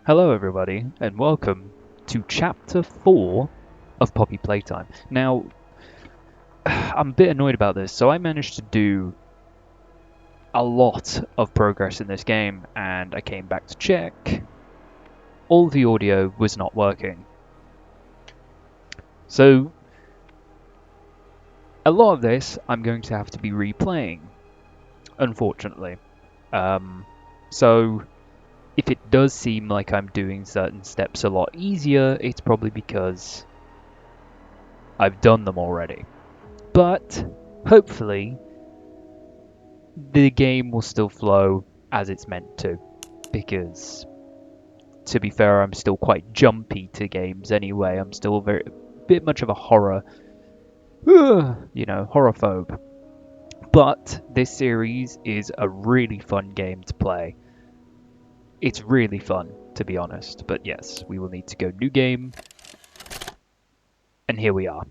Hello everybody, and welcome to Chapter 4 of Poppy Playtime. Now, I'm a bit annoyed about this, so I managed to do a lot of progress in this game, and I came back to check. All the audio was not working. So, a lot of this I'm going to have to be replaying, unfortunately. So, if it does seem like I'm doing certain steps a lot easier, it's probably because I've done them already. But hopefully the game will still flow as it's meant to, because to be fair, I'm still quite jumpy to games anyway. I'm still a bit much of a horror, horophobe. But this series is a really fun game to play. It's really fun, to be honest. But yes, we will need to go new game, and here we are.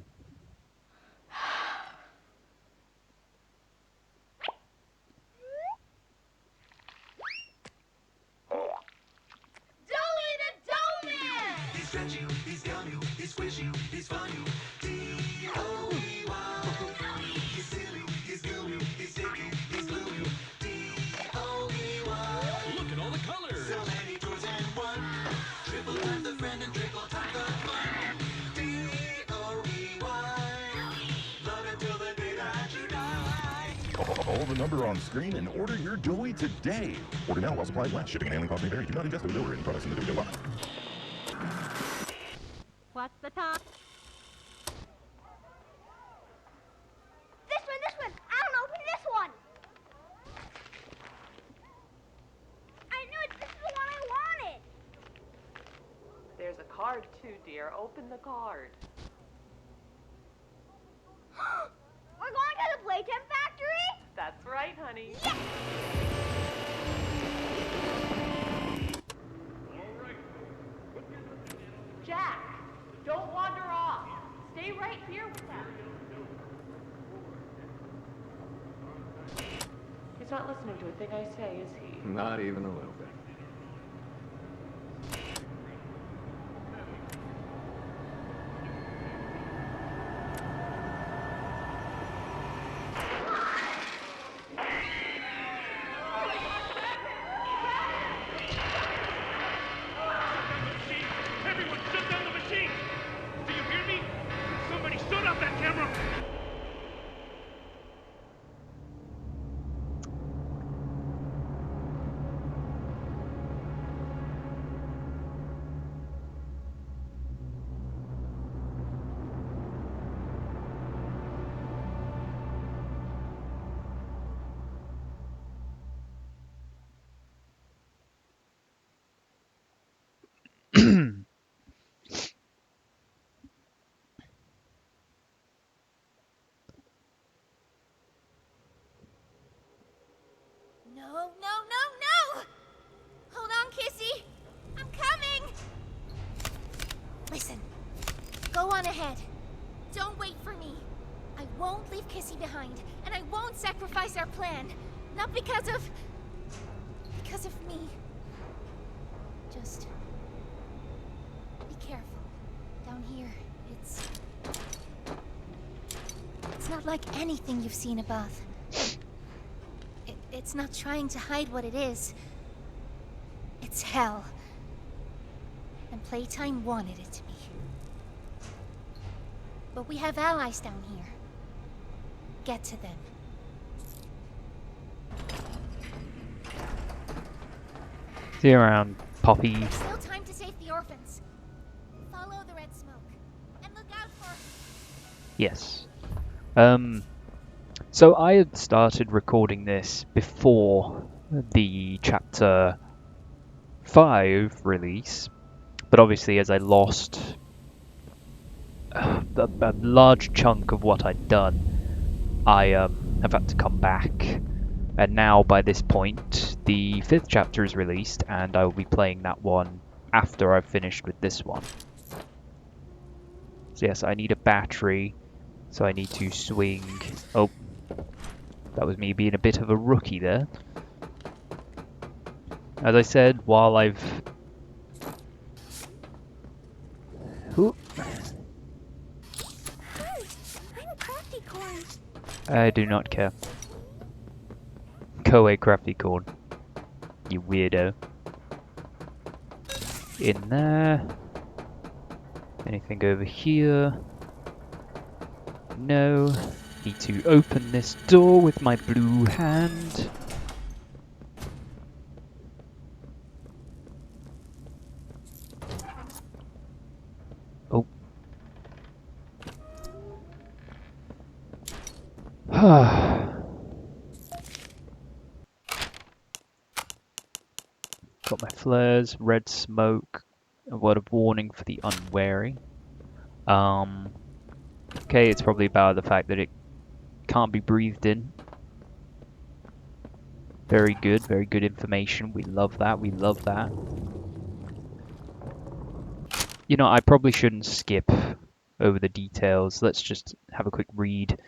Call the number on screen and order your Joey today. Order now while supplies last. Shipping and handling costs may vary. Do not ingest or deliver any products in the Joey line. What's the time? This one! I don't open this one! I knew it! This is the one I wanted! There's a card too, dear. Open the card. We're going to the Playtime factory? That's right, honey. Yes! Jack, don't wander off. Stay right here with them. He's not listening to a thing I say, is he? Not even a little bit. Everyone, shut down the machine! Do you hear me? Somebody shut off that camera! No! Hold on, Kissy! I'm coming! Listen, go on ahead. Don't wait for me. I won't leave Kissy behind, and I won't sacrifice our plan. Not because of me. Just be careful. Down here, it's not like anything you've seen above. It's not trying to hide what it is. It's hell. And Playtime wanted it to be. But we have allies down here. Get to them. See you around, Poppy. There's still time to save the orphans. Follow the red smoke. And look out for... Yes. So I had started recording this before the Chapter 5 release, but obviously as I lost a large chunk of what I'd done, I have had to come back. And now by this point, the 5th chapter is released, and I will be playing that one after I've finished with this one. So yes, I need a battery, so I need to swing... Oh. That was me being a bit of a rookie there. As I said, while I've Ooh. Hi, I'm Crafty Corn. I do not care. Go away, crafty corn. You weirdo. In there. Anything over here? No. Need to open this door with my blue hand. Oh. Got my flares, red smoke, a word of warning for the unwary. Okay, it's probably about the fact that it can't be breathed in. Very good information. We love that, we love that. You know, I probably shouldn't skip over the details. Let's just have a quick read.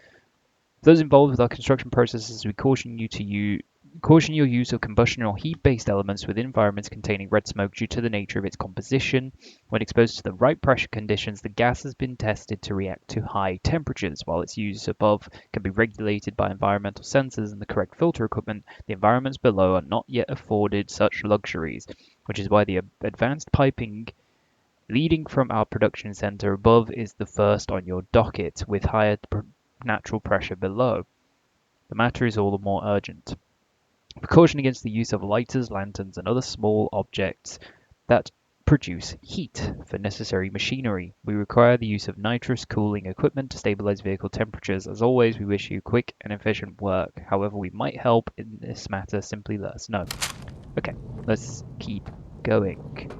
Those involved with our construction processes, we caution your use of combustion or heat-based elements within environments containing red smoke due to the nature of its composition. When exposed to the right pressure conditions, the gas has been tested to react to high temperatures. While its use above can be regulated by environmental sensors and the correct filter equipment, the environments below are not yet afforded such luxuries, which is why the advanced piping leading from our production center above is the first on your docket, with higher natural pressure below. The matter is all the more urgent. Precaution against the use of lighters, lanterns, and other small objects that produce heat for necessary machinery. We require the use of nitrous cooling equipment to stabilize vehicle temperatures. As always, we wish you quick and efficient work. However, we might help in this matter. Simply let us know. Okay, let's keep going.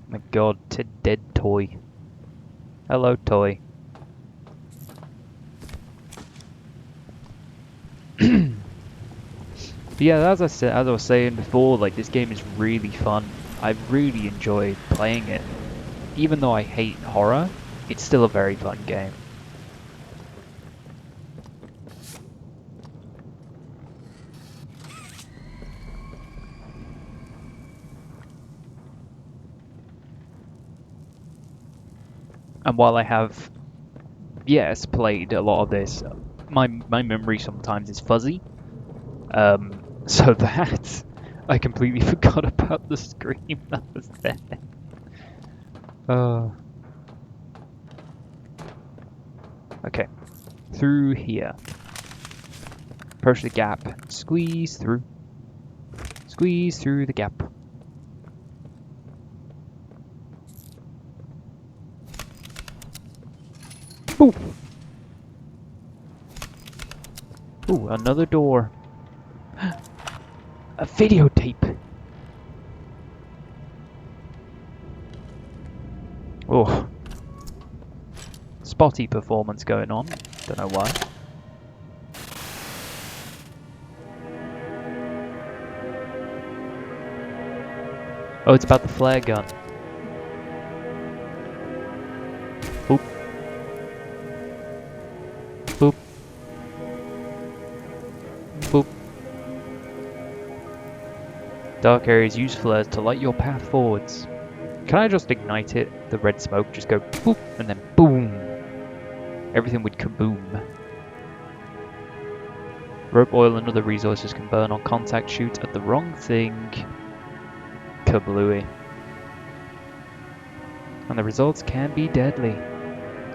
My god, it's a dead toy. Hello, toy. But yeah, as I was saying before, like this game is really fun. I really enjoy playing it. Even though I hate horror, it's still a very fun game. And while I have, yes, played a lot of this, my memory sometimes is fuzzy. So that I completely forgot about the scream that was there. Uh, okay, through here. Approach the gap. Squeeze through. Squeeze through the gap. Ooh. Ooh, another door. A videotape. Oh. Spotty performance going on. Don't know why. Oh, it's about the flare gun. Boop. Boop. Boop. Dark areas use flares to light your path forwards. Can I just ignite it? The red smoke just go boop and then boom. Everything would kaboom. Rope oil and other resources can burn on contact. Shoot at the wrong thing. Kablooey. And the results can be deadly.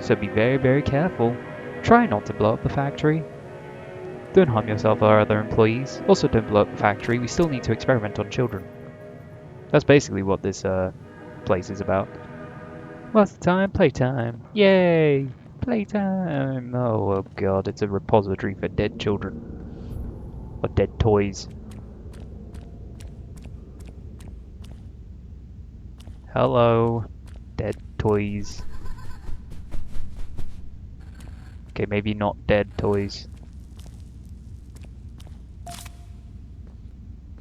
So be very, very careful. Try not to blow up the factory. Don't harm yourself or other employees. Also don't blow up the factory. We still need to experiment on children. That's basically what this place is about. What's the time? Playtime. Yay! Playtime! Oh god, it's a repository for dead children. Or dead toys. Hello. Dead toys. Okay, maybe not dead toys.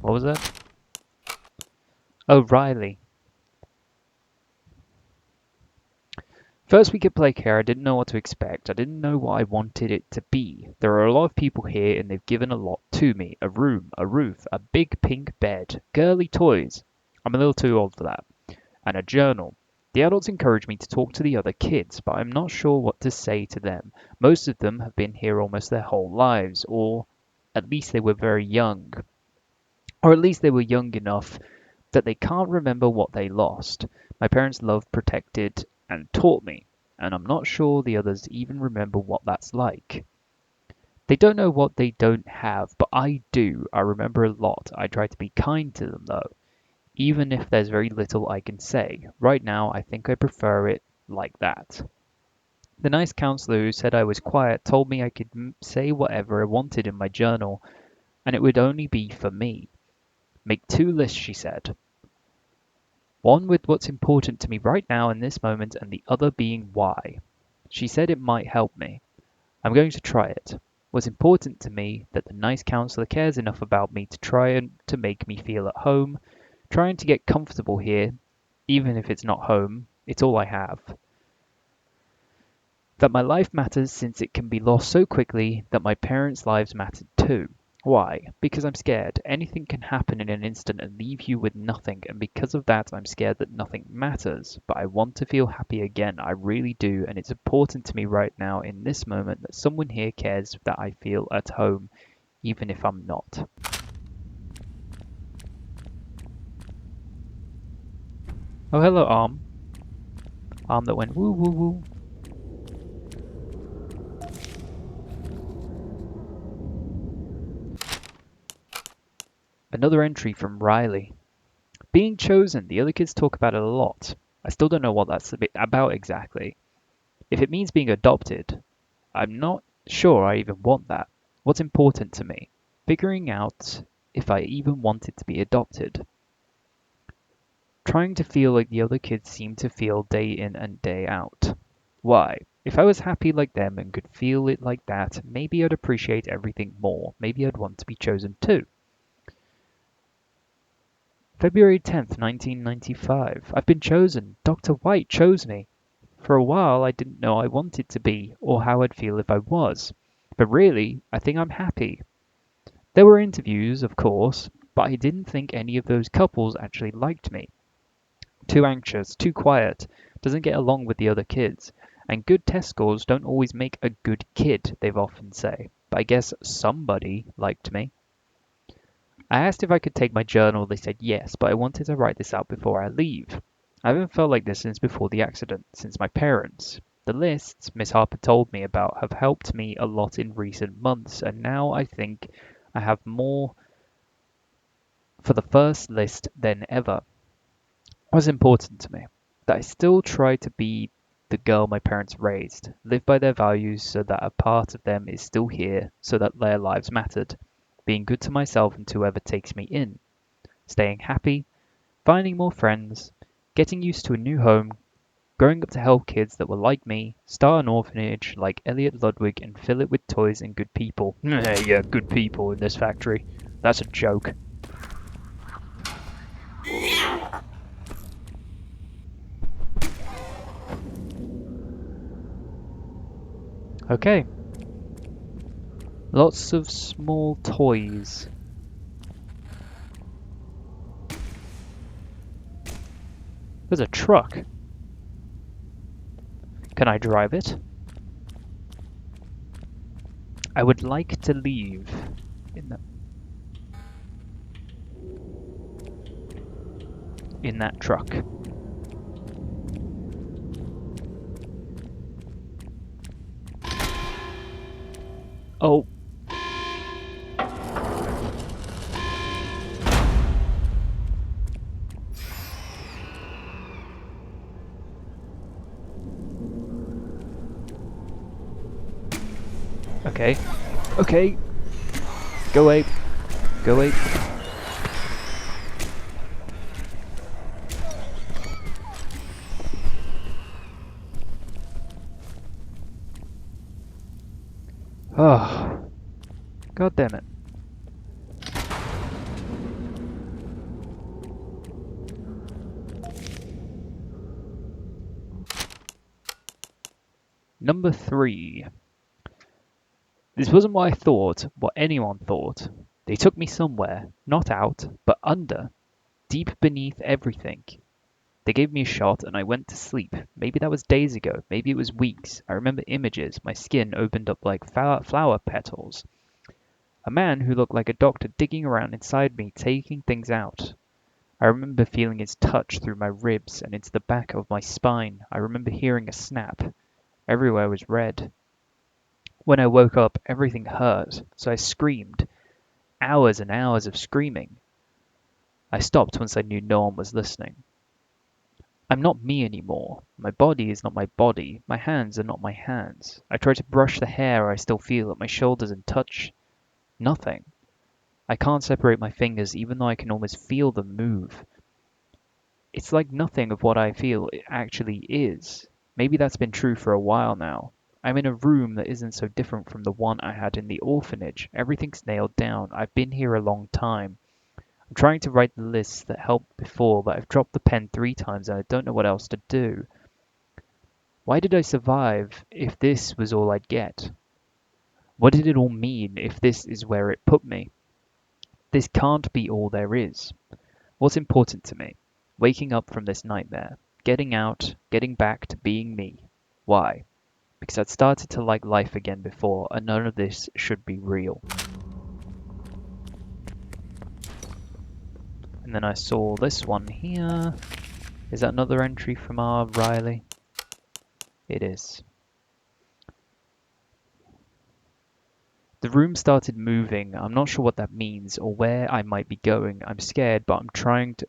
What was that? Oh, Riley. First week at Playcare, I didn't know what to expect. I didn't know what I wanted it to be. There are a lot of people here and they've given a lot to me. A room, a roof, a big pink bed, girly toys. I'm a little too old for that. And a journal. The adults encourage me to talk to the other kids, but I'm not sure what to say to them. Most of them have been here almost their whole lives, or at least they were very young. Or at least they were young enough that they can't remember what they lost. My parents loved, protected, and taught me, and I'm not sure the others even remember what that's like. They don't know what they don't have, but I do. I remember a lot. I try to be kind to them, though, even if there's very little I can say. Right now, I think I prefer it like that. The nice counselor who said I was quiet told me I could say whatever I wanted in my journal, and it would only be for me. Make 2 lists, she said. One with what's important to me right now in this moment, and the other being why. She said it might help me. I'm going to try it. What's important to me that the nice counselor cares enough about me to try and to make me feel at home, trying to get comfortable here, even if it's not home, it's all I have. That my life matters since it can be lost so quickly, that my parents' lives mattered too. Why? Because I'm scared. Anything can happen in an instant and leave you with nothing, and because of that, I'm scared that nothing matters. But I want to feel happy again, I really do, and it's important to me right now in this moment that someone here cares that I feel at home, even if I'm not. Oh, hello, arm. Arm that went woo woo woo. Another entry from Riley. Being chosen, the other kids talk about it a lot. I still don't know what that's about exactly. If it means being adopted, I'm not sure I even want that. What's important to me? Figuring out if I even wanted to be adopted. Trying to feel like the other kids seem to feel day in and day out. Why? If I was happy like them and could feel it like that, maybe I'd appreciate everything more. Maybe I'd want to be chosen too. February 10th, 1995. I've been chosen. Dr. White chose me. For a while, I didn't know I wanted to be, or how I'd feel if I was. But really, I think I'm happy. There were interviews, of course, but I didn't think any of those couples actually liked me. Too anxious, too quiet, doesn't get along with the other kids. And good test scores don't always make a good kid, they've often say. But I guess somebody liked me. I asked if I could take my journal. They said yes, but I wanted to write this out before I leave. I haven't felt like this since before the accident, since my parents. The lists Miss Harper told me about have helped me a lot in recent months, and now I think I have more for the first list than ever. What's important to me? That I still try to be the girl my parents raised, live by their values so that a part of them is still here, so that their lives mattered, being good to myself and to whoever takes me in, staying happy, finding more friends, getting used to a new home, growing up to help kids that were like me, start an orphanage like Elliot Ludwig and fill it with toys and good people. Yeah, good people in this factory. That's a joke. Okay. Lots of small toys. There's a truck. Can I drive it? I would like to leave in that truck. Oh. Okay. Okay. Go away. Go away. Oh. God damn it. Number 3. This wasn't what I thought, what anyone thought. They took me somewhere, not out, but under, deep beneath everything. They gave me a shot and I went to sleep. Maybe that was days ago, maybe it was weeks. I remember images, my skin opened up like flower petals. A man who looked like a doctor digging around inside me, taking things out. I remember feeling his touch through my ribs and into the back of my spine. I remember hearing a snap. Everywhere was red. When I woke up, everything hurt, so I screamed. Hours and hours of screaming. I stopped once I knew no one was listening. I'm not me anymore. My body is not my body. My hands are not my hands. I try to brush the hair I still feel at my shoulders and touch. Nothing. I can't separate my fingers even though I can almost feel them move. It's like nothing of what I feel actually is. Maybe that's been true for a while now. I'm in a room that isn't so different from the one I had in the orphanage. Everything's nailed down. I've been here a long time. I'm trying to write the lists that helped before, but I've dropped the pen 3 times and I don't know what else to do. Why did I survive if this was all I'd get? What did it all mean if this is where it put me? This can't be all there is. What's important to me? Waking up from this nightmare. Getting out, getting back to being me. Why? Because I'd started to like life again before, and none of this should be real. And then I saw this one here. Is that another entry from our Riley? It is. The room started moving. I'm not sure what that means or where I might be going. I'm scared, but I'm trying to...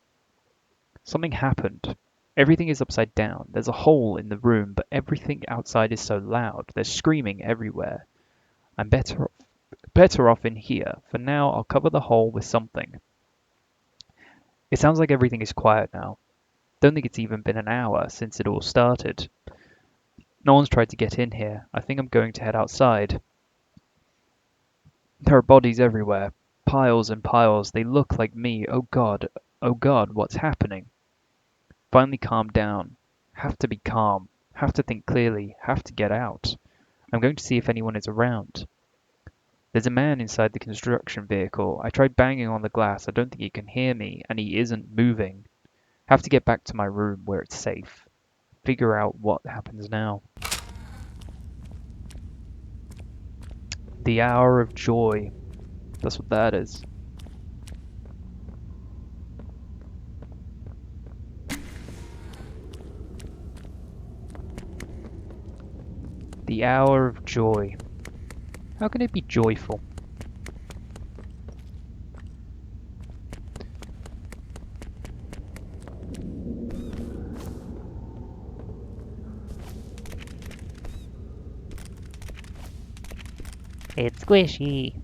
Something happened. Everything is upside down. There's a hole in the room, but everything outside is so loud. There's screaming everywhere. I'm better off in here. For now, I'll cover the hole with something. It sounds like everything is quiet now. Don't think it's even been an hour since it all started. No one's tried to get in here. I think I'm going to head outside. There are bodies everywhere. Piles and piles. They look like me. Oh God, what's happening? Finally calm down. Have to be calm. Have to think clearly. Have to get out. I'm going to see if anyone is around. There's a man inside the construction vehicle. I tried banging on the glass. I don't think he can hear me, and he isn't moving. Have to get back to my room where it's safe. Figure out what happens now. The hour of joy. That's what that is. The hour of joy. How can it be joyful? It's squishy.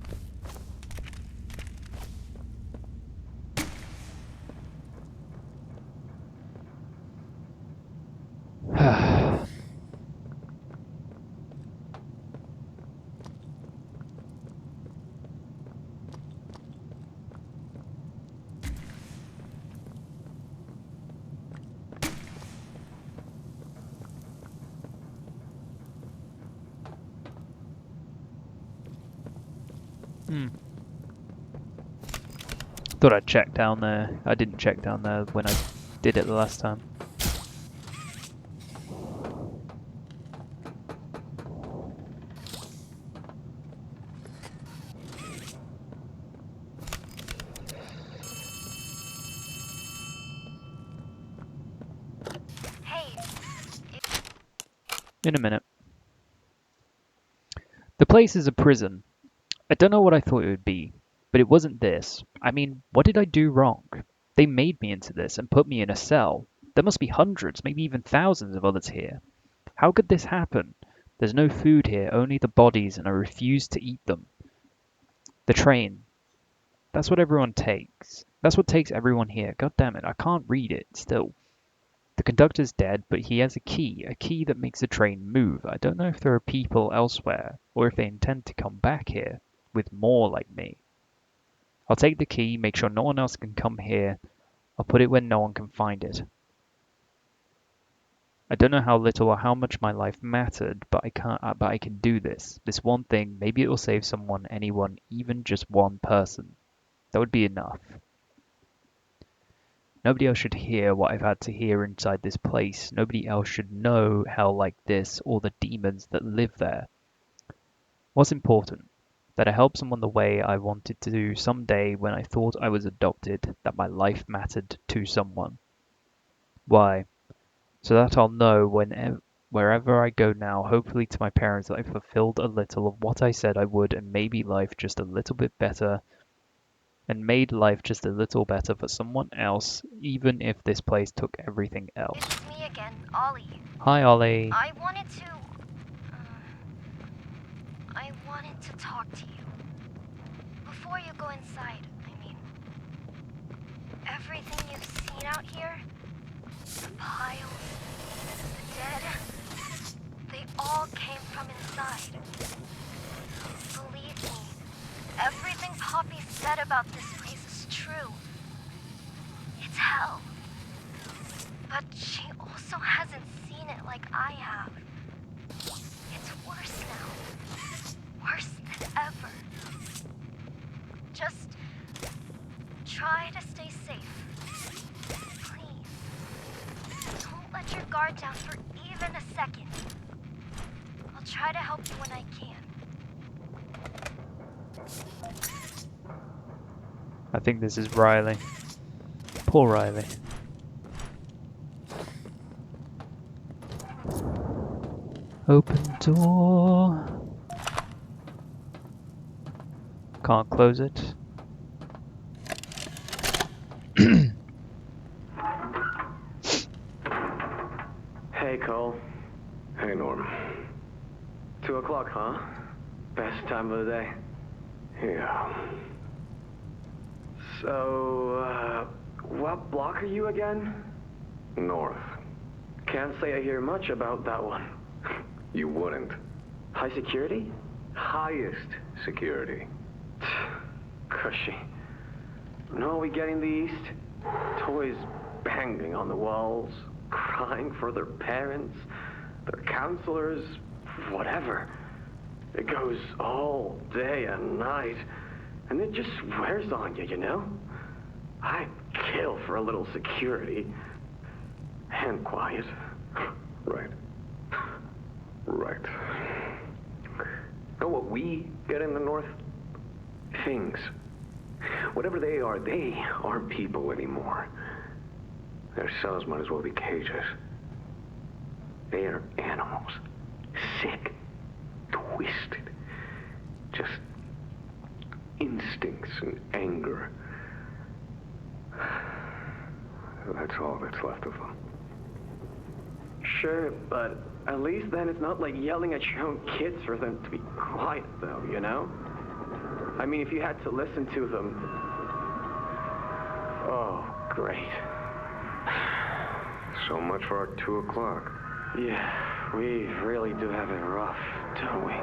Thought I'd check down there. I didn't check down there when I did it the last time. In a minute. The place is a prison. I don't know what I thought it would be, but it wasn't this. I mean, what did I do wrong? They made me into this and put me in a cell. There must be hundreds, maybe even thousands of others here. How could this happen? There's no food here, only the bodies, and I refuse to eat them. The train. That's what everyone takes. That's what takes everyone here. God damn it, I can't read it still. The conductor's dead, but he has a key that makes the train move. I don't know if there are people elsewhere, or if they intend to come back here with more like me. I'll take the key, make sure no one else can come here. I'll put it where no one can find it. I don't know how little or how much my life mattered, but I can do this. This one thing, maybe it will save someone, anyone, even just one person. That would be enough. Nobody else should hear what I've had to hear inside this place. Nobody else should know hell like this or the demons that live there. What's important? That I help someone the way I wanted to someday when I thought I was adopted, that my life mattered to someone. Why? So that I'll know wherever I go now, hopefully to my parents, that I fulfilled a little of what I said I would and maybe life just a little bit better and made life just a little better for someone else, even if this place took everything else. It's me again, Ollie. Hi, Ollie. I wanted to talk to you. Before you go inside, I mean. Everything you've seen out here, the piles, the dead, they all came from inside. Believe me, everything Poppy said about this place is true. It's hell. But she also hasn't seen it like I have. It's worse now. Worse than ever. Just try to stay safe. Please. Don't let your guard down for even a second. I'll try to help you when I can. I think this is Riley. Poor Riley. Open door. Can't close it. Hey, Cole. Hey, Norm. 2 o'clock, huh? Best time of the day. Yeah. So, what block are you again? North. Can't say I hear much about that one. You wouldn't. High security? Highest security. Cushy. No, we get in the east. Toys banging on the walls, crying for their parents, their counselors, whatever. It goes all day and night, and it just wears on you, you know? I'd kill for a little security. And quiet. Right. Right. Know what we get in the North? Things. Whatever they aren't people anymore. Their cells might as well be cages. They are animals. Sick. Twisted. Just instincts and anger. That's all that's left of them. Sure, but at least then it's not like yelling at your own kids for them to be quiet, though, you know? I mean, if you had to listen to them... Oh, great. So much for our 2 o'clock. Yeah, we really do have it rough, don't we?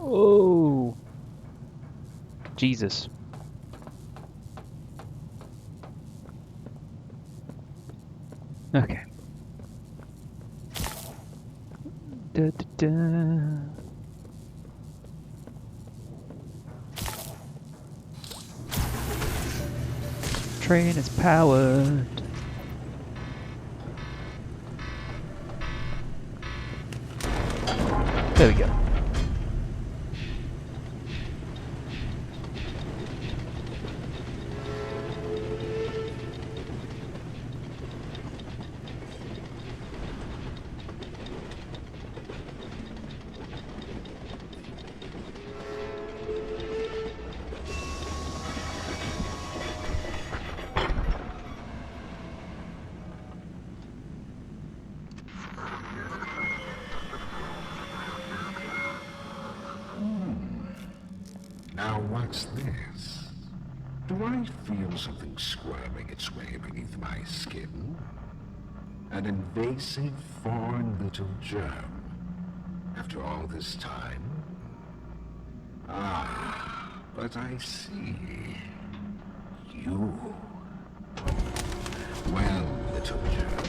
Oh. Jesus. Okay. Da, da, da. Train is powered. There we go. Now what's this? Do I feel something squirming its way beneath my skin? An invasive foreign little germ. After all this time? Ah, But I see. You. Well, little girl,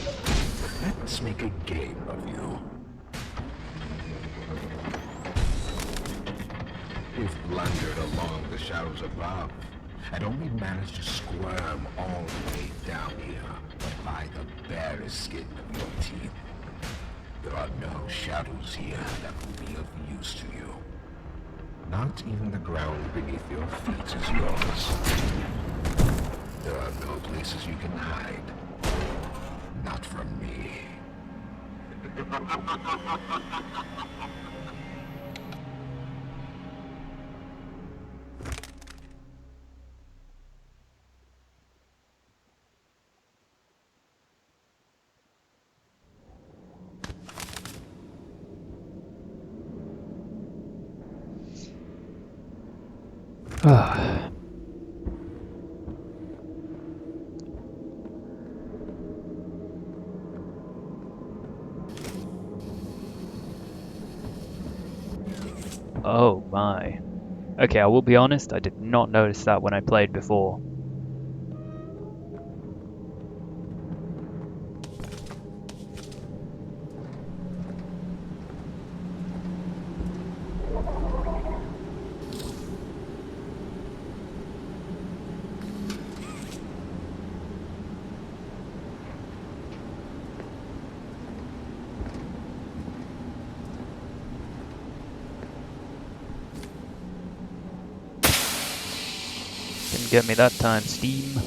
let's make a game of you. You've blundered along the shadows above, and only managed to squirm all the way down here by the barest skin of your teeth. There are no shadows here that will be of use to you. Not even the ground beneath your feet is yours. There are no places you can hide. Not from me. Oh my. Okay, I will be honest, I did not notice that when I played before. Didn't get me that time, Steam.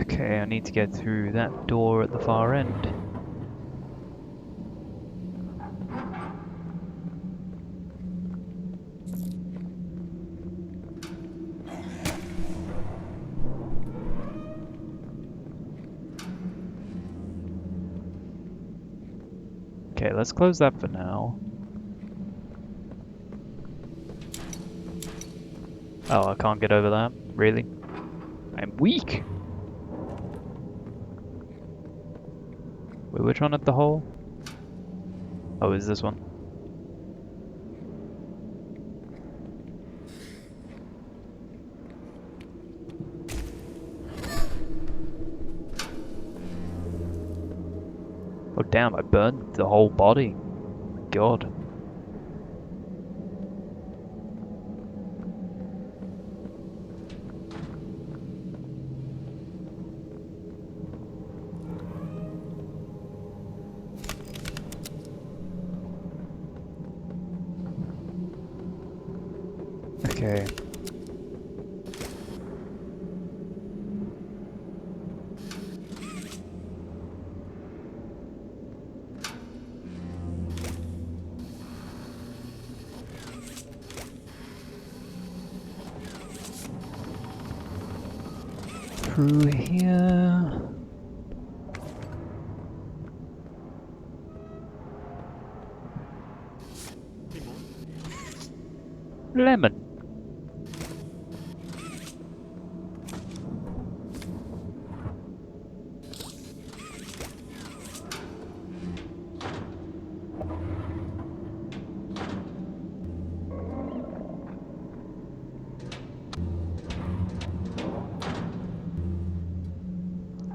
Okay, I need to get through that door at the far end. Okay, let's close that for now. Oh, I can't get over that? Really? I'm weak! Wait, which one at the hole? Oh, is this one? Oh damn, I burned the whole body. Oh my god. Okay. Through here. Lemon.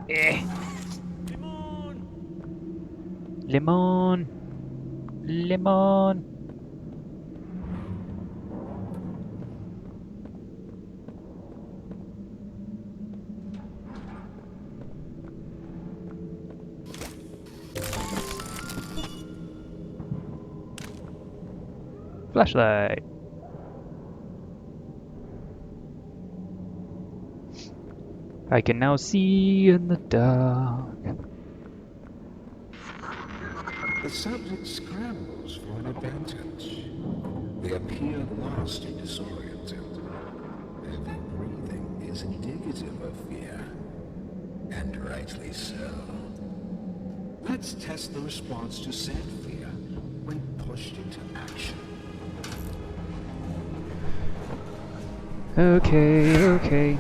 Eh. Lemon. Lemon. Flashlight. I can now see in the dark. The subject scrambles for an advantage. They appear lost and disoriented. Heavy breathing is indicative of fear, and rightly so. Let's test the response to said fear when pushed into action. Okay, okay.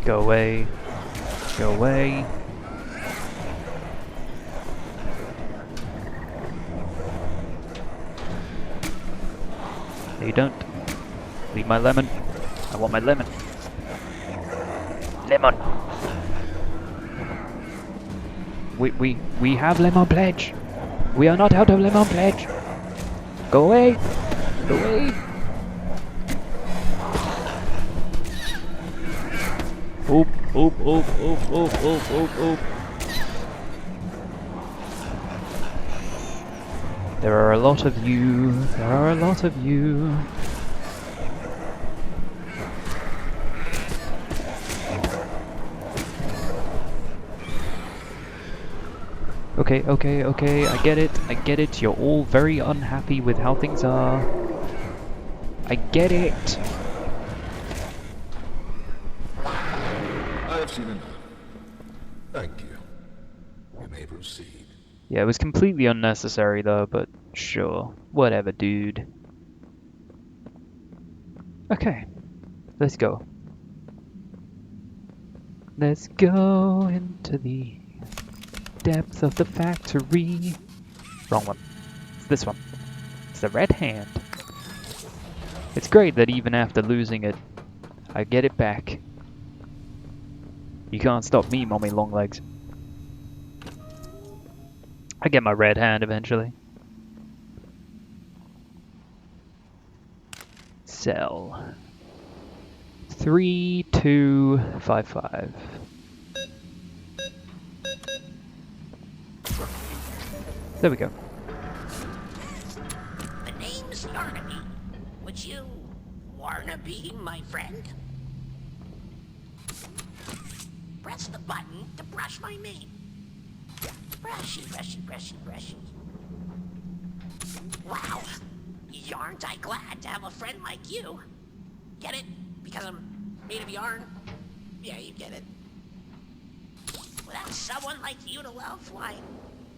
Go away. Go away. No, you don't. Leave my lemon. I want my lemon. Lemon. We have lemon pledge. We are not out of lemon pledge. Go away. Go away. Oop, oop, oop, oop, oop, oop, oop, oop. There are a lot of you. There are a lot of you. Okay, okay, okay, I get it, I get it. You're all very unhappy with how things are. I get it. I've seen enough. Thank you. You may proceed. Yeah, it was completely unnecessary though, but sure. Whatever, dude. Okay, let's go. Let's go into the depths of the factory. Wrong one. It's this one. It's the red hand. It's great that even after losing it, I get it back. You can't stop me, mommy long legs. I get my red hand eventually. Cell 3255. There we go. The name's Yarnaby. Would you wanna be my friend? Press the button to brush my mane. Brushy, brushy, brushy, brushy. Wow. Aren't I glad to have a friend like you? Get it? Because I'm made of yarn? Yeah, you get it. Without someone like you to love, why,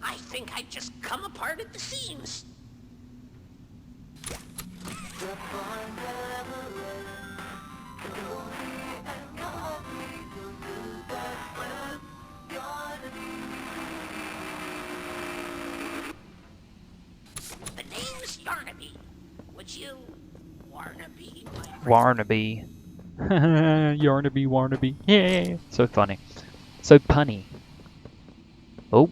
I think I'd just come apart at the seams. The name's Yarnaby. Would you wanna be my friend? Warnaby. Yarnaby, Warnaby. Yeah. So funny. So punny. Oh.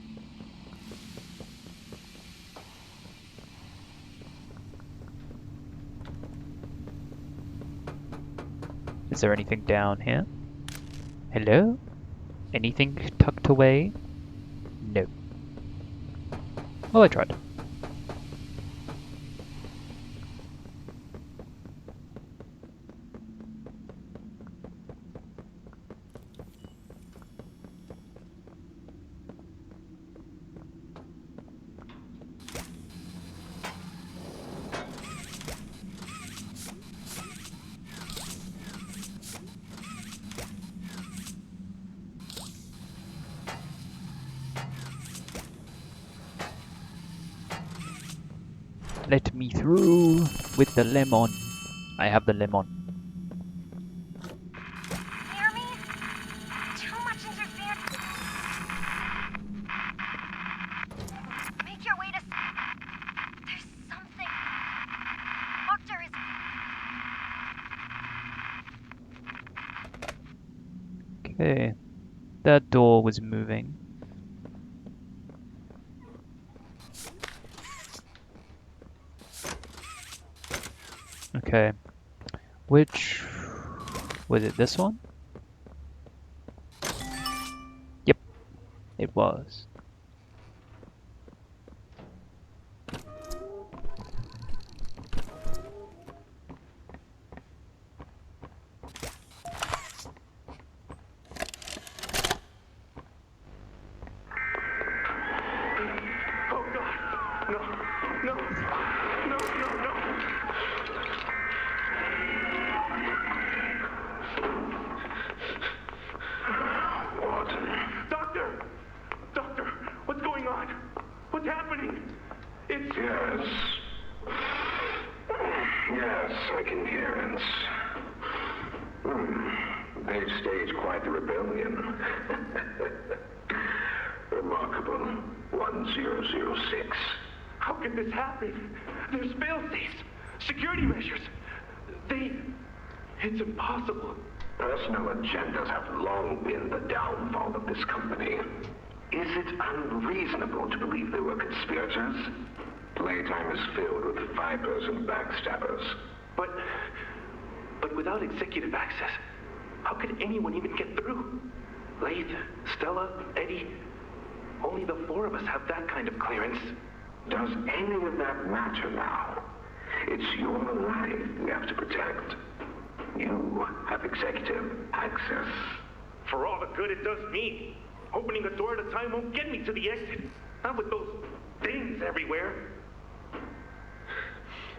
Is there anything down here? Hello? Anything tucked away? No. Well, I tried. Let me through with the lemon. I have the lemon. Hear me? Too much interference. Make your way to. There's something. Doctor is. Okay. That door was moving. Okay. Which... was it this one? Yep. It was. Yes. Yes, I can hear it. They've staged quite the rebellion. Remarkable. 1006. How could this happen? There's fail-safes, security measures. It's impossible. Personal agendas have long been the downfall of this company. Is it unreasonable to believe there were conspirators? Playtime is filled with vipers and backstabbers. But without executive access, how could anyone even get through? Lath, Stella, Eddie, only the four of us have that kind of clearance. Does any of that matter now? It's your life we have to protect. You have executive access. For all the good it does me, opening a door at a time won't get me to the exit. Not with those things everywhere.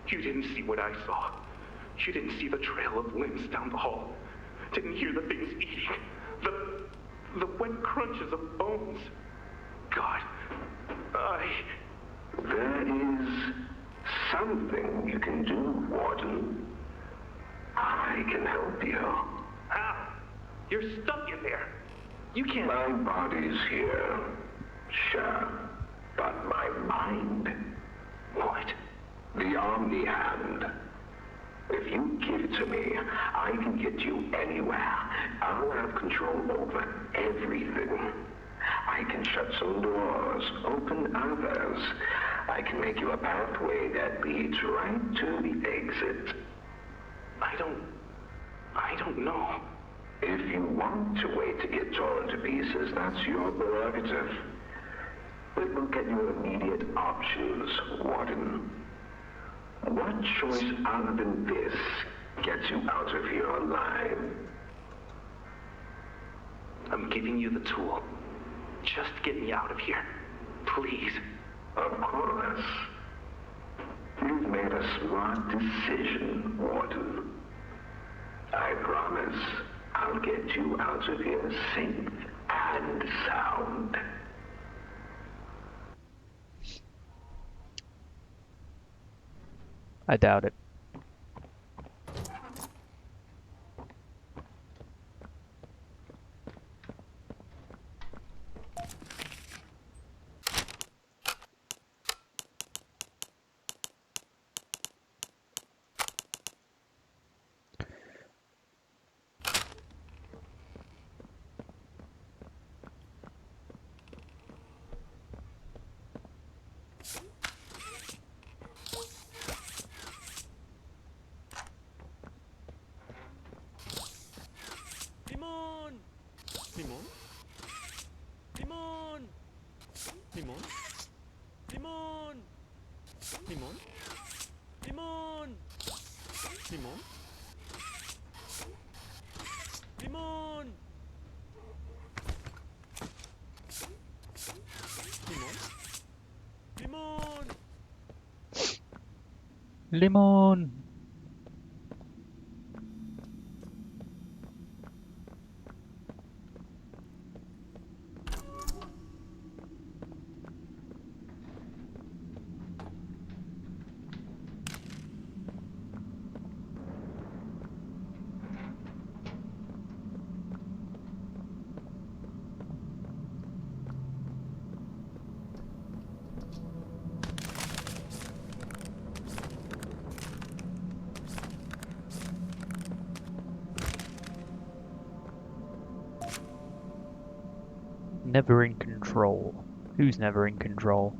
You didn't see what I saw. You didn't see the trail of limbs down the hall. Didn't hear the things eating. The wet crunches of bones. God, There is something you can do, Warden. I can help you. How? You're stuck in there. You can't... My body's here, sure, but my mind... What? The Omni Hand. If you give it to me, I can get you anywhere. I'll have control over everything. I can shut some doors, open others. I can make you a pathway that leads right to the exit. I don't know. If you want to wait to get torn to pieces, that's your prerogative. But look at your immediate options, Warden. What choice other than this gets you out of here alive? I'm giving you the tool. Just get me out of here. Please. Of course. You've made a smart decision, Warden. I promise I'll get you out of here safe and sound. I doubt it. Timon! Timon? Timon! Timon? Timon! Timon? Timon! Timon? Timon! Timon? Timon! Limon! Never in control. Who's never in control?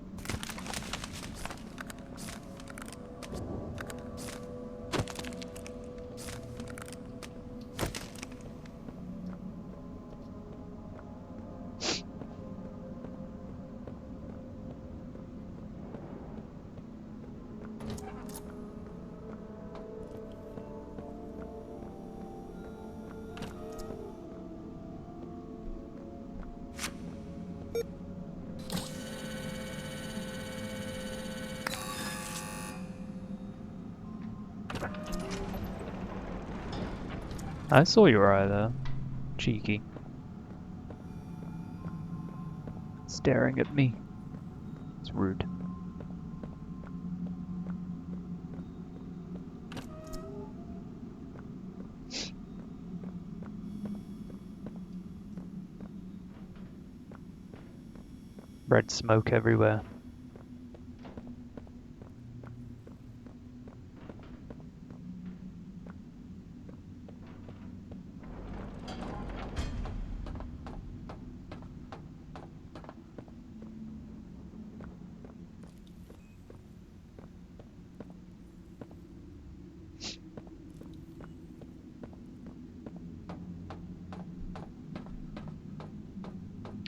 I saw your eye there. Cheeky. Staring at me. It's rude. Red smoke everywhere.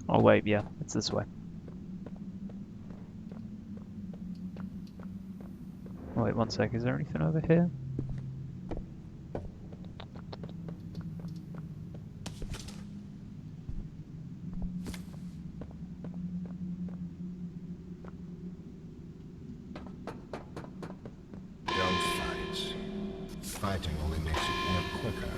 Oh wait, yeah, it's this way. Wait, one sec, is there anything over here? Don't fight. Fighting only makes it work quicker.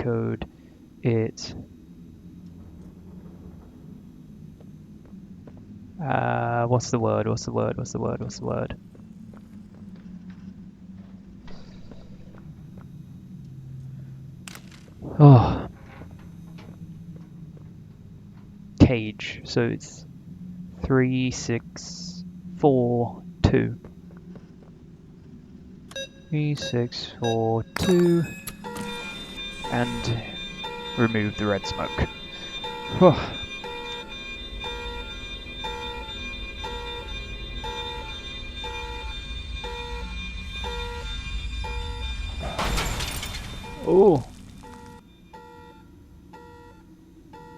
Code. It's... what's the word? Oh. Cage. So it's 3642. 3642. And remove the red smoke. Oh.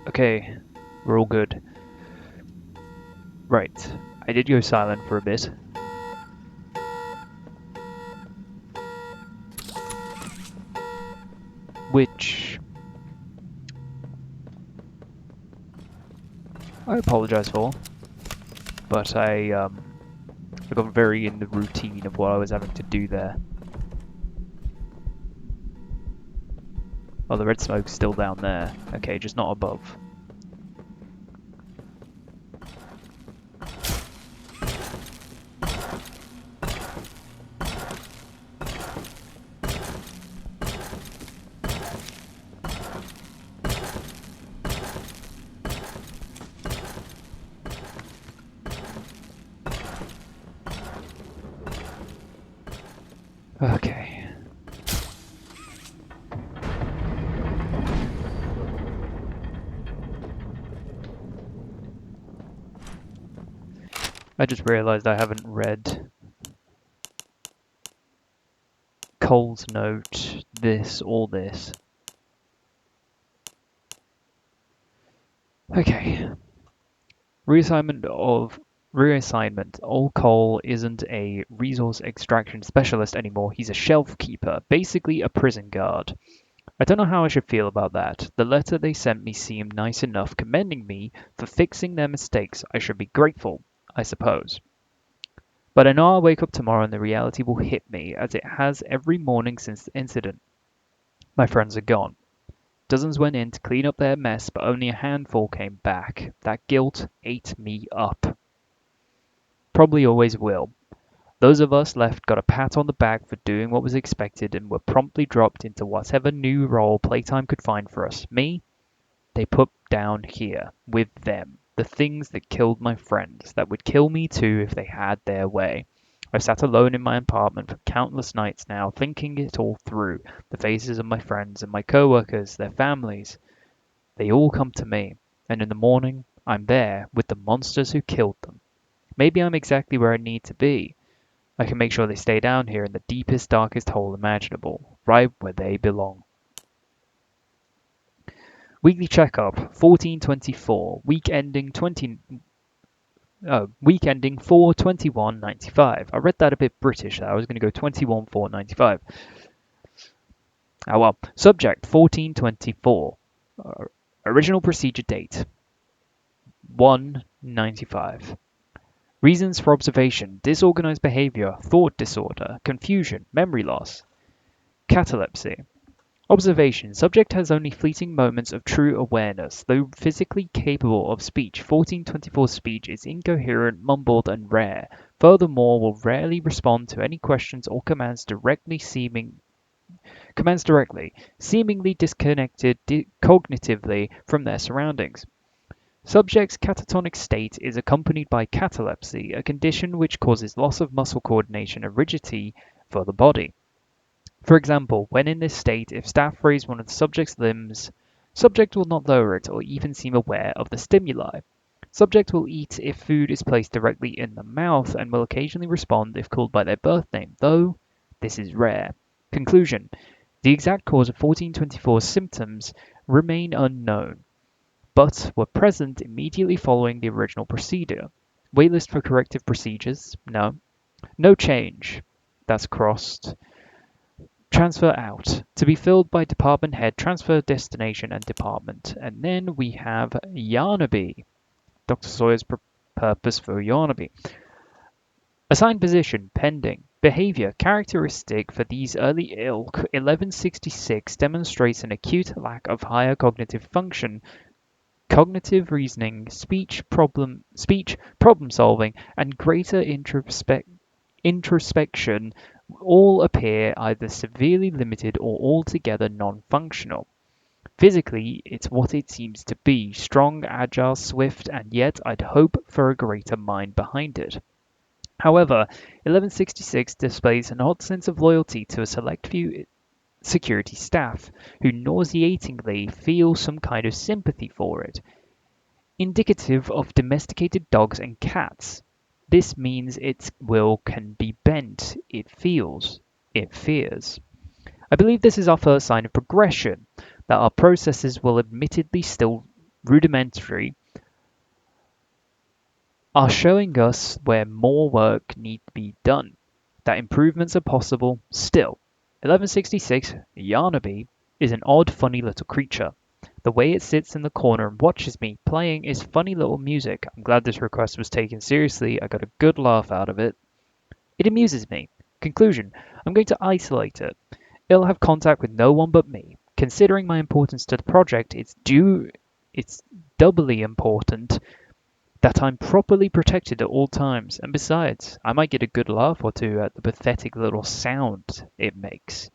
Okay, we're all good. Right, I did go silent for a bit. Which I apologize for, but I got very in the routine of what I was having to do there. Oh, the red smoke's still down there. Okay, just not above. Okay. I just realized I haven't read Cole's note, this, or this. Okay. Reassignment. Old Cole isn't a resource extraction specialist anymore. He's a shelf keeper, basically a prison guard. I don't know how I should feel about that. The letter they sent me seemed nice enough, commending me for fixing their mistakes. I should be grateful, I suppose. But I know I'll wake up tomorrow and the reality will hit me, as it has every morning since the incident. My friends are gone. Dozens went in to clean up their mess, but only a handful came back. That guilt ate me up. Probably always will. Those of us left got a pat on the back for doing what was expected and were promptly dropped into whatever new role Playtime could find for us. Me, they put down here, with them, the things that killed my friends, that would kill me too if they had their way. I've sat alone in my apartment for countless nights now, thinking it all through. The faces of my friends and my co-workers, their families, they all come to me, and in the morning, I'm there with the monsters who killed them. Maybe I'm exactly where I need to be. I can make sure they stay down here in the deepest, darkest hole imaginable, right where they belong. Weekly checkup 1424, week ending 4/21/95. I read that a bit British there. I was going to go 21/4/95. Oh well. Subject 1424. Original procedure date 1/95. Reasons for observation: disorganized behavior, thought disorder, confusion, memory loss, catalepsy. Observation: subject has only fleeting moments of true awareness. Though physically capable of speech, 1424 speech is incoherent, mumbled, and rare. Furthermore, will rarely respond to any questions or commands directly, seemingly disconnected cognitively from their surroundings. Subject's catatonic state is accompanied by catalepsy, a condition which causes loss of muscle coordination and rigidity for the body. For example, when in this state, if staff raise one of the subject's limbs, subject will not lower it or even seem aware of the stimuli. Subject will eat if food is placed directly in the mouth and will occasionally respond if called by their birth name, though this is rare. Conclusion: the exact cause of 1424's symptoms remain unknown, but were present immediately following the original procedure. Waitlist for corrective procedures? No. No change. That's crossed. Transfer out. To be filled by department head, transfer destination and department. And then we have Yarnaby. Dr. Sawyer's purpose for Yarnaby. Assigned position, pending. Behavior, characteristic for these early ilk, 1166 demonstrates an acute lack of higher cognitive function, cognitive reasoning, speech, problem solving, and greater introspection all appear either severely limited or altogether non-functional. Physically, it's what it seems to be: strong, agile, swift, and yet I'd hope for a greater mind behind it. However, 1166 displays an odd sense of loyalty to a select few security staff, who nauseatingly feel some kind of sympathy for it, indicative of domesticated dogs and cats. This means its will can be bent, it feels, it fears. I believe this is our first sign of progression, that our processes, while admittedly still rudimentary, are showing us where more work needs to be done, that improvements are possible still. 1166, Yarnaby, is an odd, funny little creature. The way it sits in the corner and watches me playing is funny little music. I'm glad this request was taken seriously. I got a good laugh out of it. It amuses me. Conclusion: I'm going to isolate it. It'll have contact with no one but me. Considering my importance to the project, it's doubly important that I'm properly protected at all times, and besides, I might get a good laugh or two at the pathetic little sound it makes.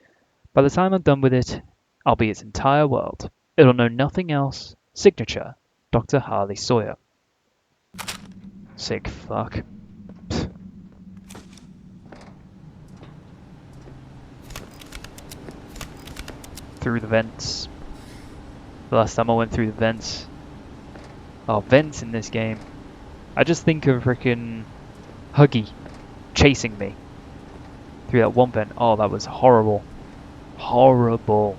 By the time I'm done with it, I'll be its entire world. It'll know nothing else. Signature: Dr. Harley Sawyer. Sick fuck. Through the vents. The last time I went through the vents. Oh, vents in this game. I just think of frickin' Huggy chasing me through that one vent. Oh, that was horrible. Horrible.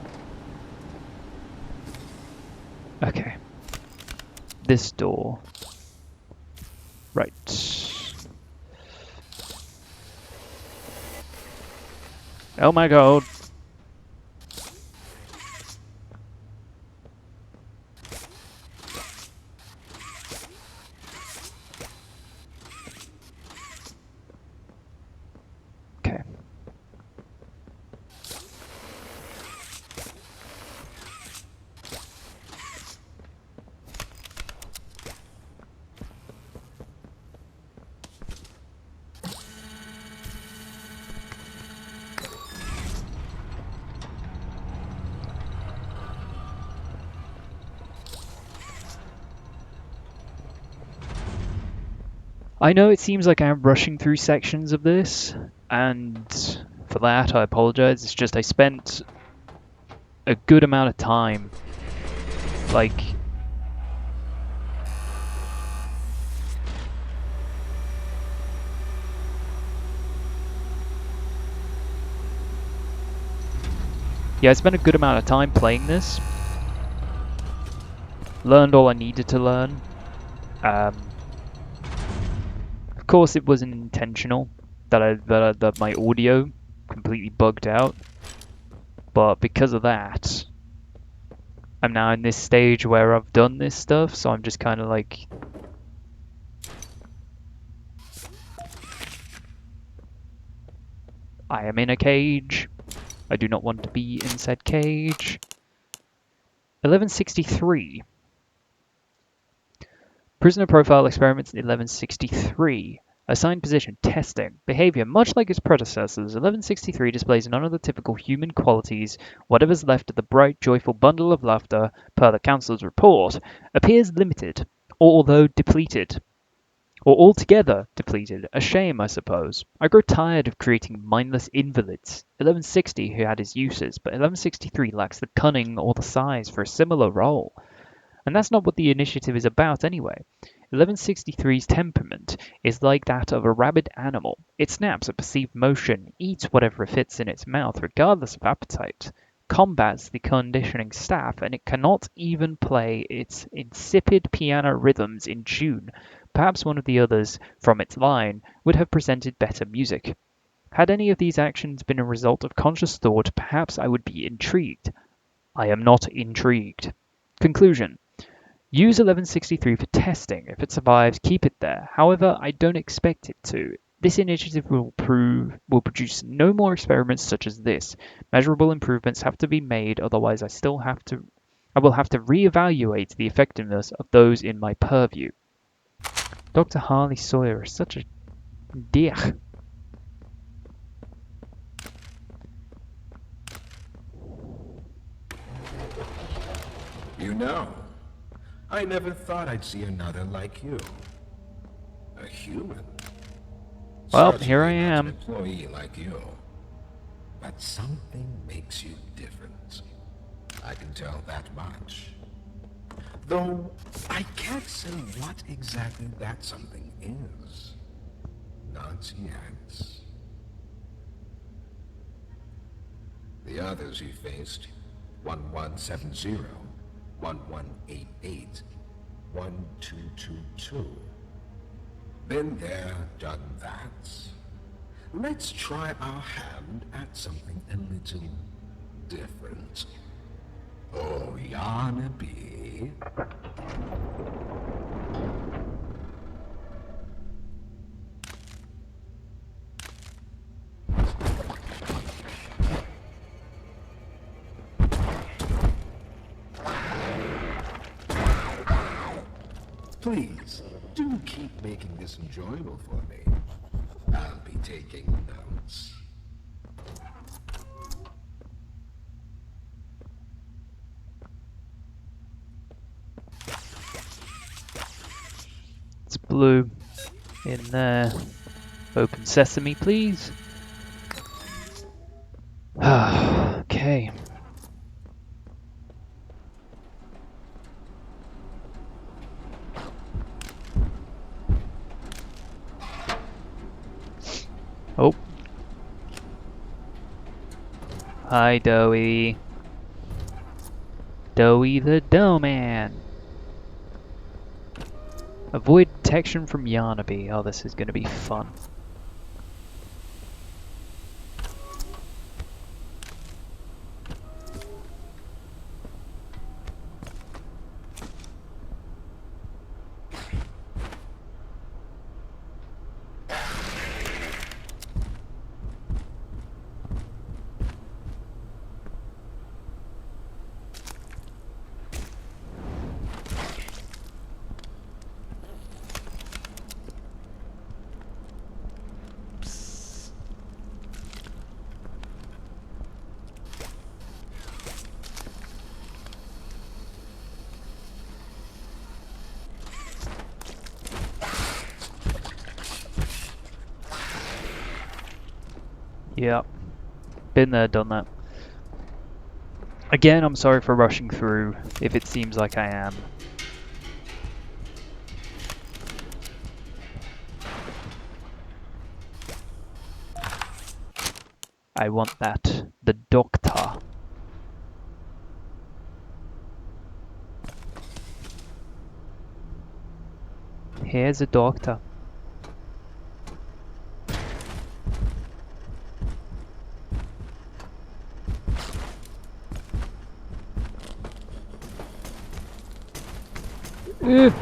Okay. This door. Right. Oh my god. Okay. I know it seems like I'm rushing through sections of this, and for that I apologize. It's just I spent a good amount of time, like, yeah, I spent a good amount of time playing this. Learned all I needed to learn. Of course, it wasn't intentional that my audio completely bugged out, but because of that, I'm now in this stage where I've done this stuff, so I'm just kind of like, I am in a cage. I do not want to be in said cage. 1163. Prisoner profile experiments in 1163. Assigned position, testing. Behavior, much like its predecessors, 1163 displays none of the typical human qualities. Whatever's left of the bright, joyful bundle of laughter, per the council's report, appears limited, or although depleted. Or altogether depleted. A shame, I suppose. I grow tired of creating mindless invalids. 1160 who had his uses, but 1163 lacks the cunning or the size for a similar role. And that's not what the initiative is about anyway. 1163's temperament is like that of a rabid animal. It snaps at perceived motion, eats whatever fits in its mouth regardless of appetite, combats the conditioning staff, and it cannot even play its insipid piano rhythms in tune. Perhaps one of the others from its line would have presented better music. Had any of these actions been a result of conscious thought, perhaps I would be intrigued. I am not intrigued. Conclusion. Use 1163 for testing. If it survives, keep it there. However, I don't expect it to. This initiative will produce no more experiments such as this. Measurable improvements have to be made, otherwise I will have to reevaluate the effectiveness of those in my purview. Dr. Harley Sawyer is such a dick. You know, I never thought I'd see another like you. A human. Well, Certainly here I not am. An employee like you. But something makes you different. I can tell that much. Though I can't say what exactly that something is. Not yet. The others he faced, 1170, 1188, 1222. Been there, done that. Let's try our hand at something a little different. Oh, Yarnaby. Please, do keep making this enjoyable for me. I'll be taking notes. It's blue in there. Open sesame, please. Okay. Oh. Hi, Doughy. Doughy the Dough Man. Avoid detection from Yarnaby. Oh, this is going to be fun. Yeah, been there, done that. Again, I'm sorry for rushing through if it seems like I am. I want that. The doctor. Here's a doctor. Ugh.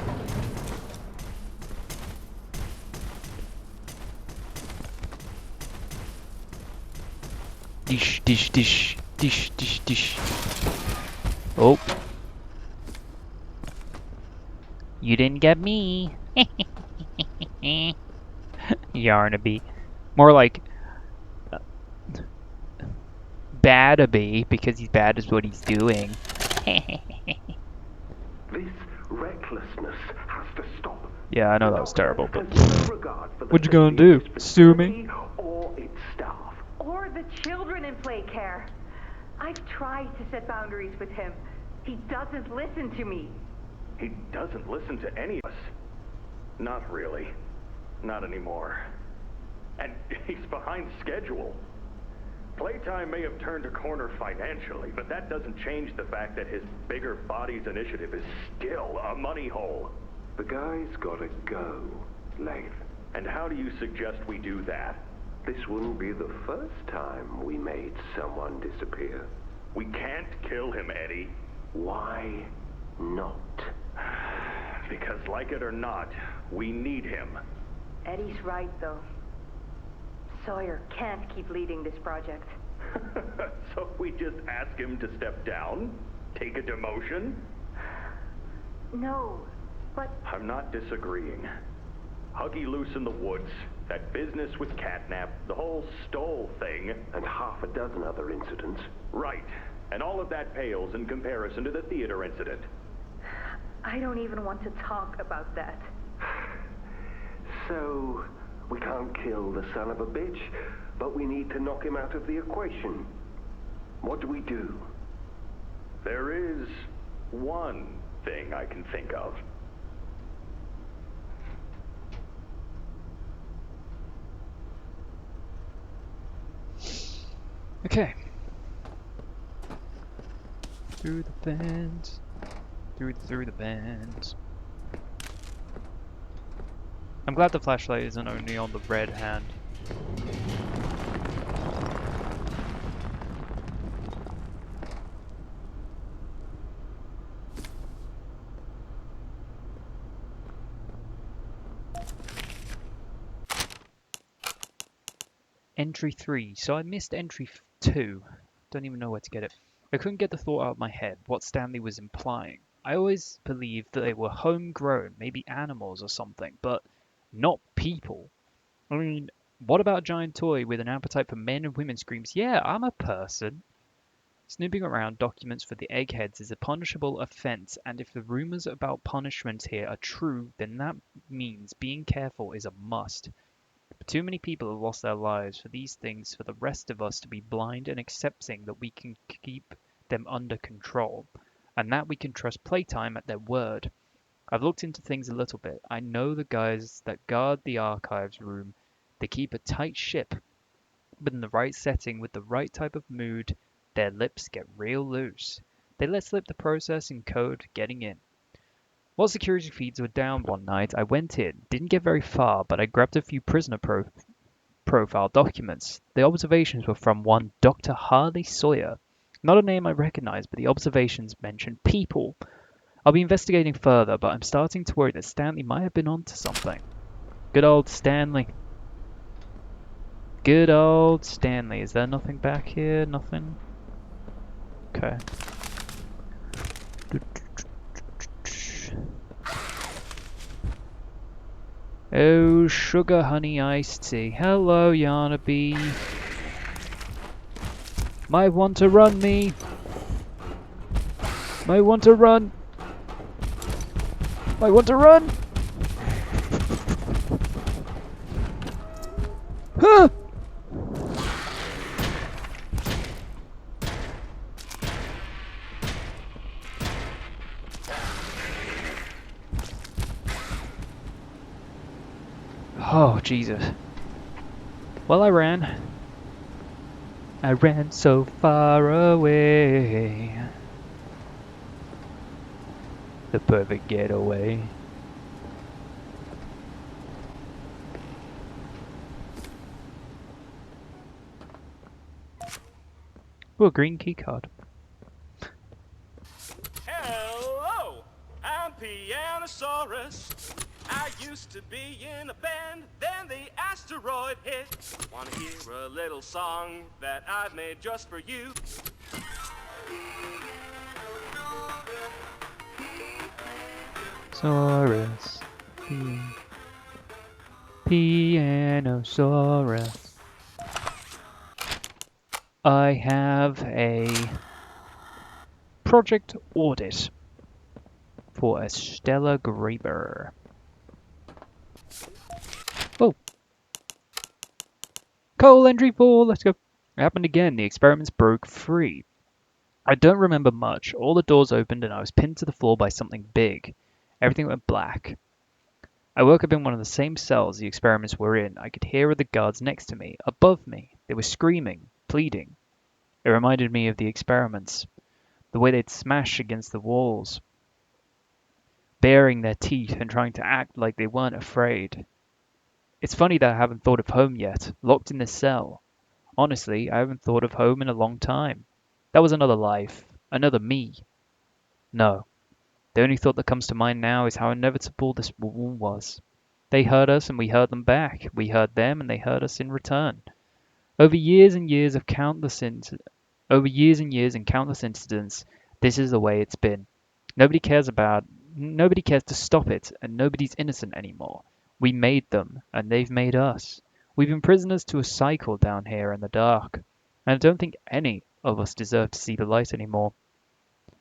Dish, dish, dish, dish, dish, dish. Oh. You didn't get me. Yarnaby. More like Badaby, because he's bad at what he's doing. This recklessness has to stop. Yeah, I know The that was Doctor terrible, but has no regard for the what you gonna safety of do? this Sue me? facility or its staff. Or the children in play care. I've tried to set boundaries with him. He doesn't listen to me. He doesn't listen to any of us. Not really. Not anymore. And he's behind schedule. Playtime may have turned a corner financially, but that doesn't change the fact that his bigger bodies initiative is still a money hole. The guy's gotta go, Lath. And how do you suggest we do that? This wouldn't be the first time we made someone disappear. We can't kill him, Eddie. Why not? Because like it or not, we need him. Eddie's right, though. Sawyer can't keep leading this project. So we just ask him to step down? Take a demotion? No, but... I'm not disagreeing. Huggy loose in the woods, that business with Catnap, the whole Stoll thing. And half a dozen other incidents. Right. And all of that pales in comparison to the theater incident. I don't even want to talk about that. So, we can't kill the son of a bitch, but we need to knock him out of the equation. What do we do? There is one thing I can think of. okay. Through the fence. Through the vents. I'm glad the flashlight isn't only on the red hand. Entry 3. So I missed entry 2. Don't even know where to get it. I couldn't get the thought out of my head what Stanley was implying. I always believed that they were homegrown, maybe animals or something, but not people. I mean, what about a giant toy with an appetite for men and women screams, yeah, I'm a person? Snooping around documents for the eggheads is a punishable offense, and if the rumors about punishments here are true, then that means being careful is a must. But too many people have lost their lives for these things for the rest of us to be blind and accepting that we can keep them under control, and that we can trust Playtime at their word. I've looked into things a little bit. I know the guys that guard the archives room. They keep a tight ship, but in the right setting with the right type of mood, their lips get real loose. They let slip the processing code getting in. While security feeds were down one night, I went in. Didn't get very far, but I grabbed a few prisoner profile documents. The observations were from one Dr. Harley Sawyer. Not a name I recognize, but the observations mentioned people. I'll be investigating further, but I'm starting to worry that Stanley might have been onto something. Good old Stanley. Good old Stanley. Is there nothing back here? Nothing? Okay. Oh, sugar honey iced tea. Hello, Yarnaby. Might want to run me. Might want to run. Might want to run. Huh! Oh, Jesus. Well, I ran. I ran so far away. The perfect getaway. Oh, a green key card. Hello, I'm Pianosaurus. I used to be in a band, then the asteroid hit. Wanna hear a little song that I've made just for you? Saurus. Pianosaurus. I have a project audit for Estella Graber. Oh! Coal entry 4, let's go. It happened again, the experiments broke free. I don't remember much. All the doors opened and I was pinned to the floor by something big. Everything went black. I woke up in one of the same cells the experiments were in. I could hear the guards next to me, above me. They were screaming, pleading. It reminded me of the experiments, the way they'd smash against the walls, baring their teeth and trying to act like they weren't afraid. It's funny that I haven't thought of home yet, locked in this cell. Honestly, I haven't thought of home in a long time. That was another life, another me. No, the only thought that comes to mind now is how inevitable this war was. They hurt us and we hurt them back. We hurt them and they hurt us in return. Over years and years of countless over years and years and countless incidents, this is the way it's been. Nobody cares to stop it, and nobody's innocent anymore. We made them, and they've made us. We've been prisoners to a cycle down here in the dark, and I don't think any of us deserve to see the light anymore.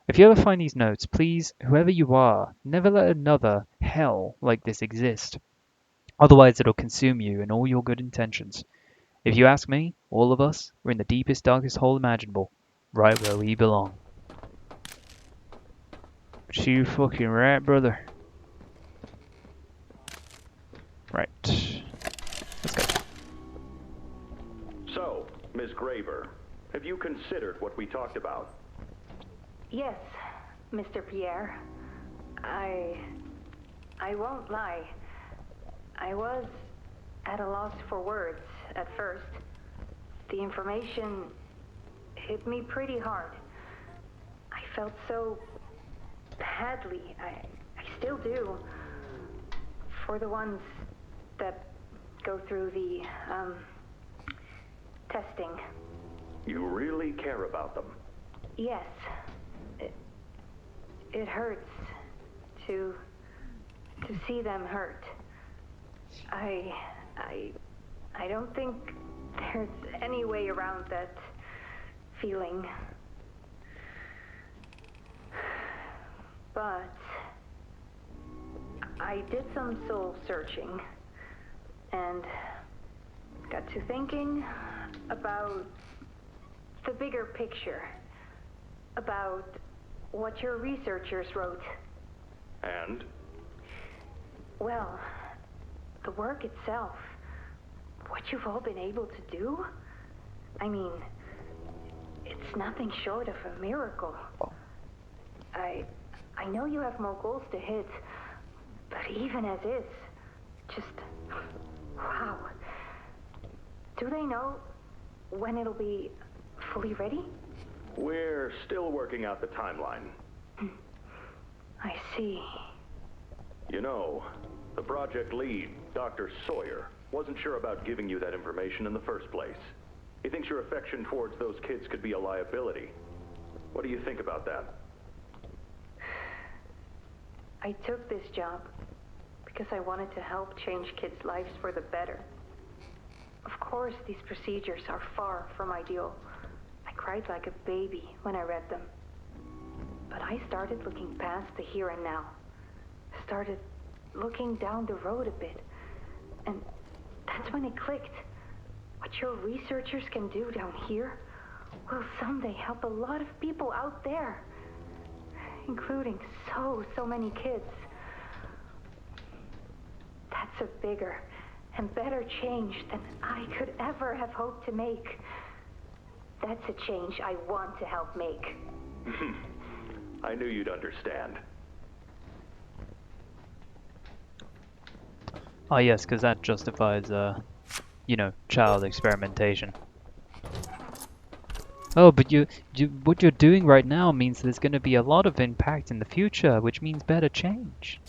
If you ever find these notes, please, whoever you are, never let another hell like this exist. Otherwise, it'll consume you and all your good intentions. If you ask me, all of us, we're in the deepest, darkest hole imaginable, right where we belong. But you fucking right, brother. Right. Let's go. So, Miss Graver, have you considered what we talked about? Yes, Mr. Pierre. I won't lie. I was at a loss for words at first. The information hit me pretty hard. I felt so badly. I still do. For the ones that go through the, testing. You really care about them? Yes. It hurts to see them hurt. I don't think there's any way around that feeling. But I did some soul searching and got to thinking about the bigger picture, about what your researchers wrote. And? Well, the work itself, what you've all been able to do, I mean, it's nothing short of a miracle. I know you have more goals to hit, but even as is, just, wow. Do they know when it'll be fully ready? We're still working out the timeline. I see. You know, the project lead, Dr. Sawyer, wasn't sure about giving you that information in the first place. He thinks your affection towards those kids could be a liability. What do you think about that? I took this job because I wanted to help change kids' lives for the better. Of course, these procedures are far from ideal. I cried like a baby when I read them. But I started looking past the here and now. Started looking down the road a bit. And that's when it clicked. What your researchers can do down here will someday help a lot of people out there. Including so many kids. That's a bigger and better change than I could ever have hoped to make. That's a change I want to help make. I knew you'd understand. Ah, yes, because that justifies, you know, child experimentation. Oh, but what you're doing right now means there's going to be a lot of impact in the future, which means better change.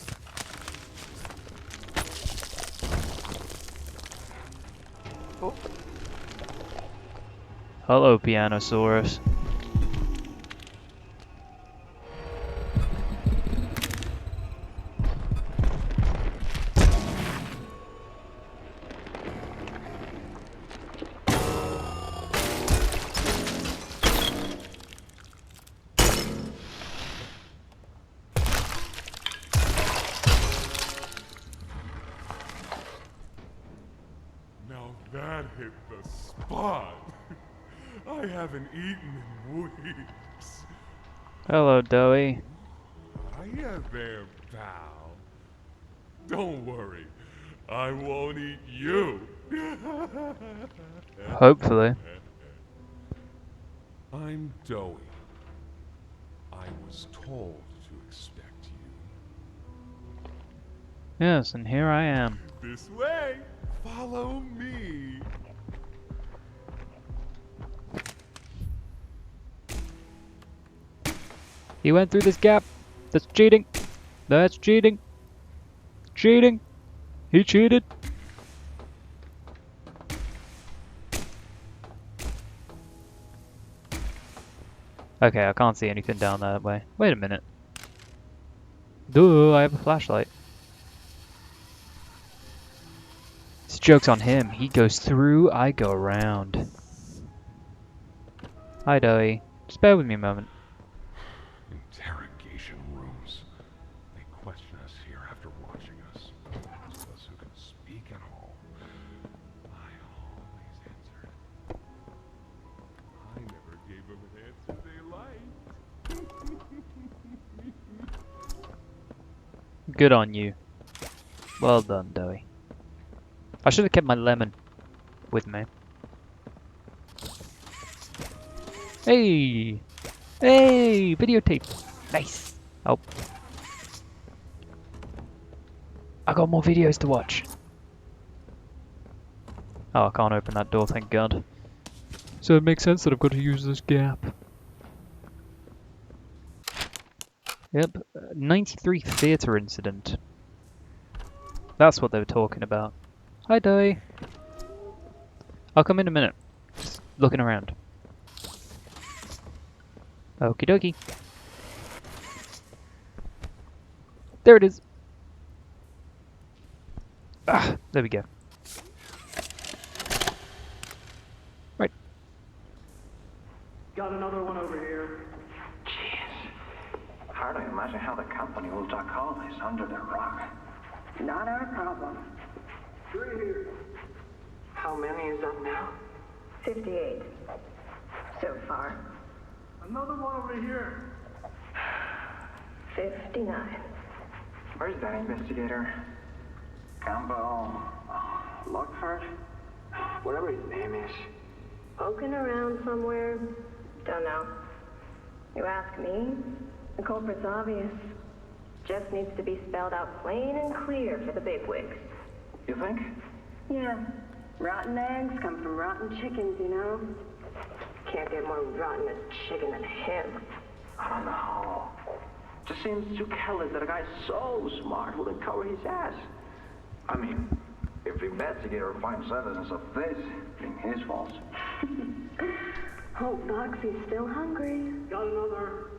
Hello, Pianosaurus. Now that hit the spot. I haven't eaten in weeks. Hello, Doey. Hiya there, pal. Don't worry, I won't eat you. Hopefully. I'm Doey. I was told to expect you. Yes, and here I am. This way. Follow me. He went through this gap. That's cheating. That's cheating. Cheating. He cheated. Okay, I can't see anything down that way. Wait a minute. Duh, I have a flashlight. This joke's on him. He goes through, I go around. Hi, Doey. Just bear with me a moment. Interrogation rooms. They question us here after watching us. Those of us who can speak at all. I always answered. I never gave them an answer they liked. Good on you. Well done, Doey. I should have kept my lemon with me. Hey! Hey! Videotape! Nice! Oh. I got more videos to watch. Oh, I can't open that door, thank God. So it makes sense that I've got to use this gap. Yep, 93 theatre incident. That's what they were talking about. Hi, Doey. I'll come in a minute. Just looking around. Okie dokie. There it is. Ah, there we go. Right. Got another one over here. Jeez. Hard to imagine how the company will duck all this under the rug. Not our problem. 3 here. How many is up now? 58. So far. Another one over here. 59. Where's that investigator? Campbell? Lockford? Whatever his name is. Poking around somewhere? Don't know. You ask me? The culprit's obvious. Just needs to be spelled out plain and clear for the bigwigs. You think? Yeah. Rotten eggs come from rotten chickens, you know? Can't get more rotten a chicken than him. I don't know. Just seems too careless that a guy so smart wouldn't cover his ass. I mean, if the investigator finds evidence of this, being his fault. Hope Foxy's still hungry. Got another.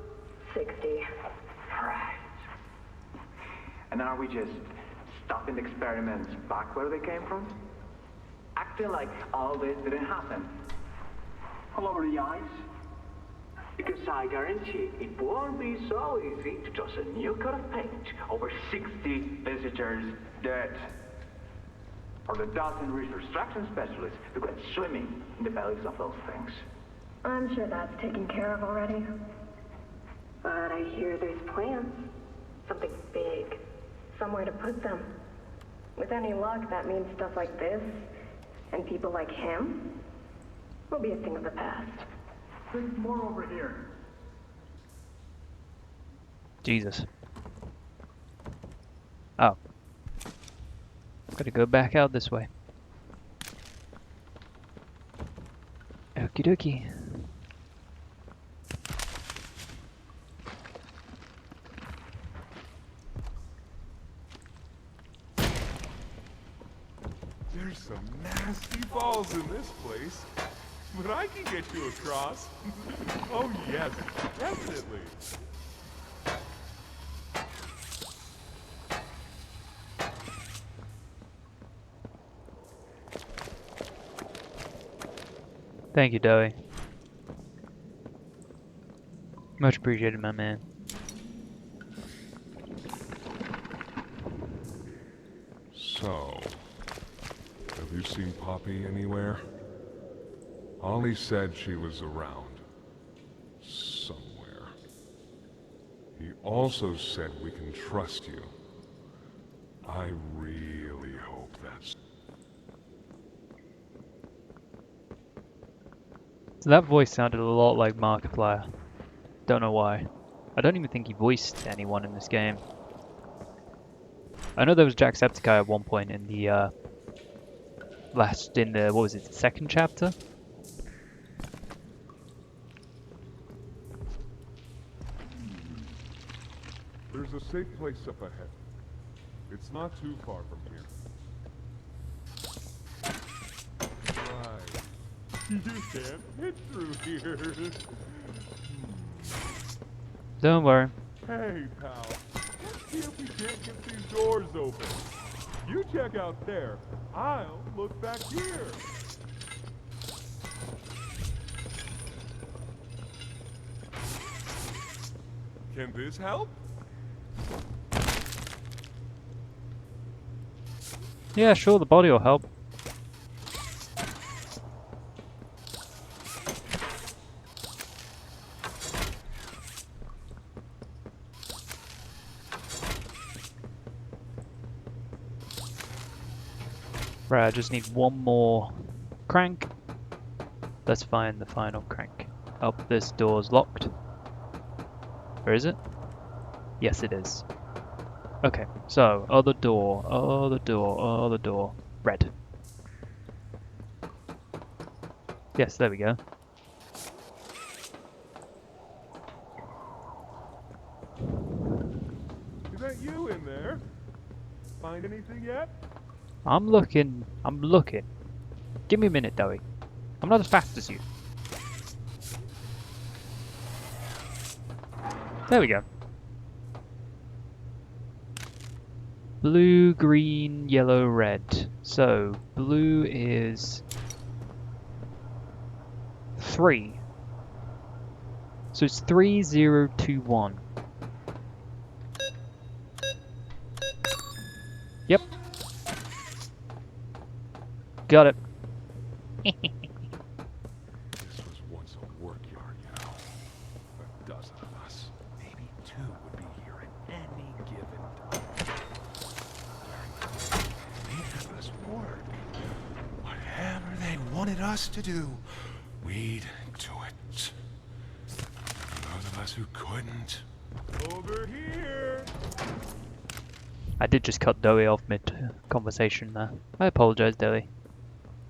60. Right. And are we just stopping the experiments back where they came from? Acting like all this didn't happen. All over the ice? Because I guarantee it won't be so easy to toss a new coat of paint over 60 visitors dead. Or the dozen reconstruction specialists who went swimming in the bellies of those things. I'm sure that's taken care of already. But I hear there's plans. Something big. Somewhere to put them. With any luck, that means stuff like this, and people like him, will be a thing of the past. There's more over here. Jesus. Oh. Gotta go back out this way. Okie dokie. There's some nasty balls in this place, but I can get you across. Oh yes, definitely. Thank you, Dowie. Much appreciated, my man. So, have you seen Poppy anywhere? Ollie said she was around. Somewhere. He also said we can trust you. I really hope that's... So that voice sounded a lot like Markiplier. Don't know why. I don't even think he voiced anyone in this game. I know there was Jacksepticeye at one point in the what was it, the second chapter? There's a safe place up ahead. It's not too far from here. Right. You can't hit through here. Don't worry. Hey, pal. Let's see if we can't get these doors open. You check out there. I'll look back here. Can this help? Yeah, sure, the body will help. Right, I just need one more crank. Let's find the final crank. Oh, this door's locked. Or is it? Yes, it is. Okay, so, other door, other door, other door. Red. Yes, there we go. Is that you in there? Find anything yet? I'm looking. I'm looking. Give me a minute, Dowie. I'm not as fast as you. There we go. Blue, green, yellow, red. So, blue is 3. So it's 3021. Yep. Got it. This was once a work yard, you know. A dozen of us, maybe 2 would be here at any given time. They have us work. Whatever they wanted us to do, we'd do it. Those of us who couldn't. Over here! I did just cut Dowie off mid-conversation there. I apologize, Dowie.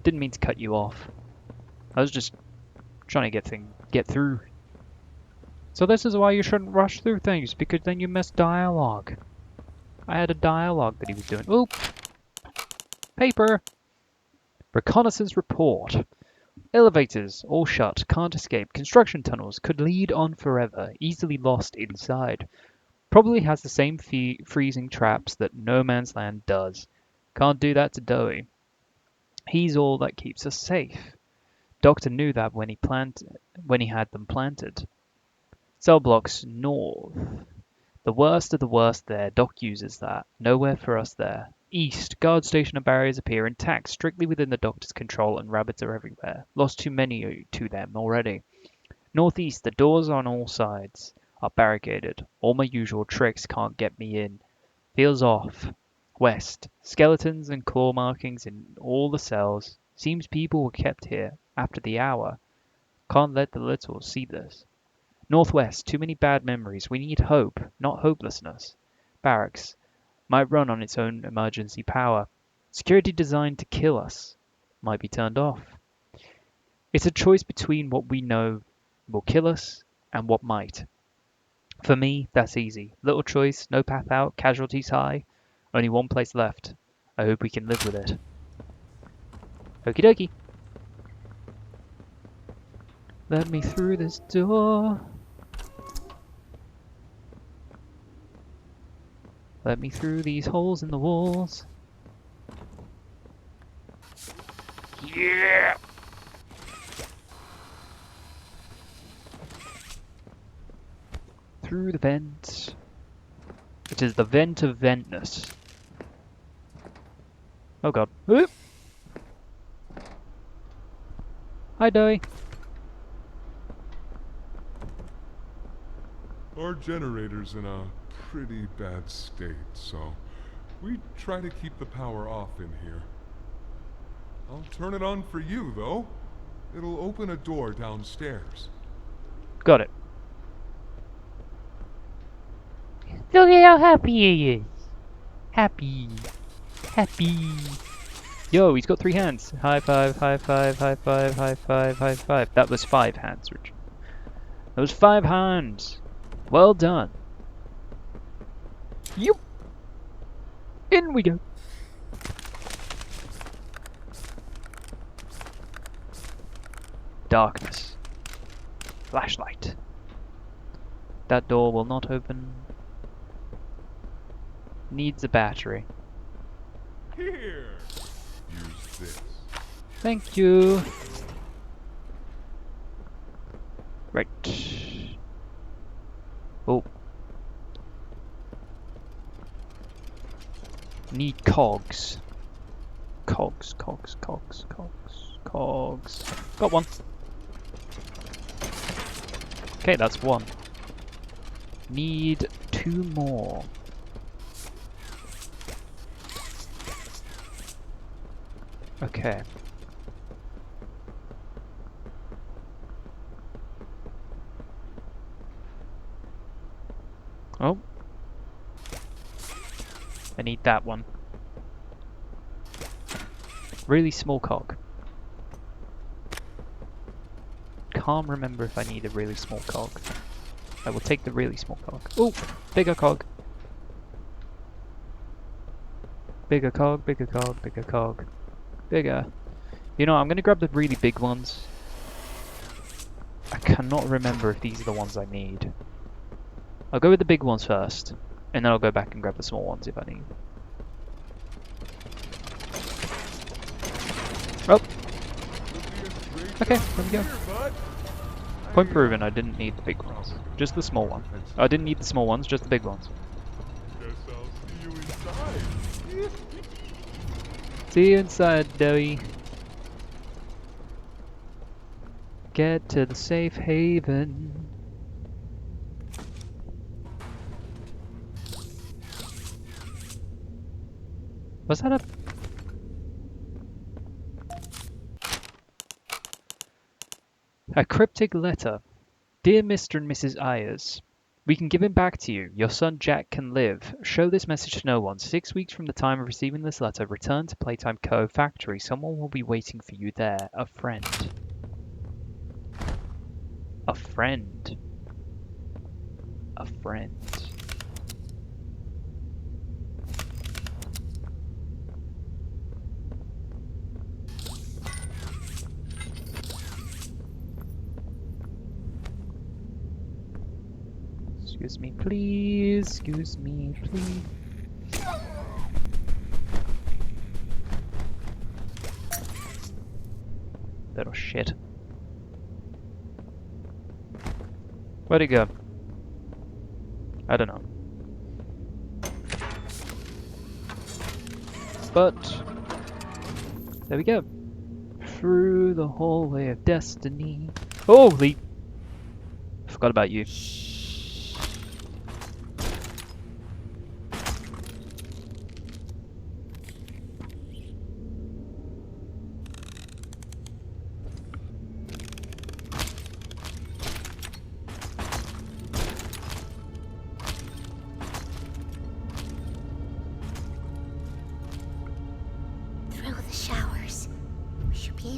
Didn't mean to cut you off. I was just trying to get through. So this is why you shouldn't rush through things, because then you miss dialogue. I had a dialogue that he was doing. Oop! Paper! Reconnaissance report. Elevators, all shut, can't escape. Construction tunnels could lead on forever, easily lost inside. Probably has the same freezing traps that No Man's Land does. Can't do that to Dowie. He's all that keeps us safe. Doctor knew that when he had them planted. Cell blocks north. The worst of the worst there. Doc uses that. Nowhere for us there. East. Guard station and barriers appear intact, strictly within the Doctor's control, and rabbits are everywhere. Lost too many to them already. Northeast. The doors on all sides are barricaded. All my usual tricks can't get me in. Feels off. West. Skeletons and claw markings in all the cells. Seems people were kept here after the hour. Can't let the little see this. Northwest. Too many bad memories. We need hope, not hopelessness. Barracks. Might run on its own emergency power. Security designed to kill us. Might be turned off. It's a choice between what we know will kill us and what might. For me, that's easy. Little choice, no path out, casualties high. Only one place left. I hope we can live with it. Okie dokie. Let me through this door. Let me through these holes in the walls. Yeah! Through the vent. It is the vent of ventness. Oh god. Oop. Hi, Dowie. Our generator's in a pretty bad state, so we try to keep the power off in here. I'll turn it on for you, though. It'll open a door downstairs. Got it. Look at how happy he is. Happy. Happy. Yo, he's got 3 hands. High five, high five, high five, high five, high five. That was 5 hands, Richard. That was 5 hands. Well done. Yup. In we go. Darkness. Flashlight. That door will not open. Needs a battery. Here! Use this. Thank you. Right. Oh. Need cogs. Cogs. Got one. Okay, that's 1. Need 2 more. Okay. Oh. I need that one. Really small cog. Can't remember if I need a really small cog. I will take the really small cog. Oh, bigger cog. Bigger cog, bigger cog, bigger cog. Bigger. You know, I'm going to grab the really big ones. I cannot remember if these are the ones I need. I'll go with the big ones first, and then I'll go back and grab the small ones if I need. Oh! Okay, there we go. Point proven, I didn't need the big ones. Just the small one. I didn't need the small ones, just the big ones. Guess I'll see you inside. See you inside, Dowie. Get to the safe haven. Was that a cryptic letter? Dear Mr. and Mrs. Ayers, we can give him back to you. Your son Jack can live. Show this message to no one. 6 weeks from the time of receiving this letter, return to Playtime Co. factory. Someone will be waiting for you there. A friend. A friend. A friend. Excuse me, please. Excuse me, please. Little shit. Where'd he go? I don't know. But there we go. Through the hallway of destiny. Holy! Forgot about you.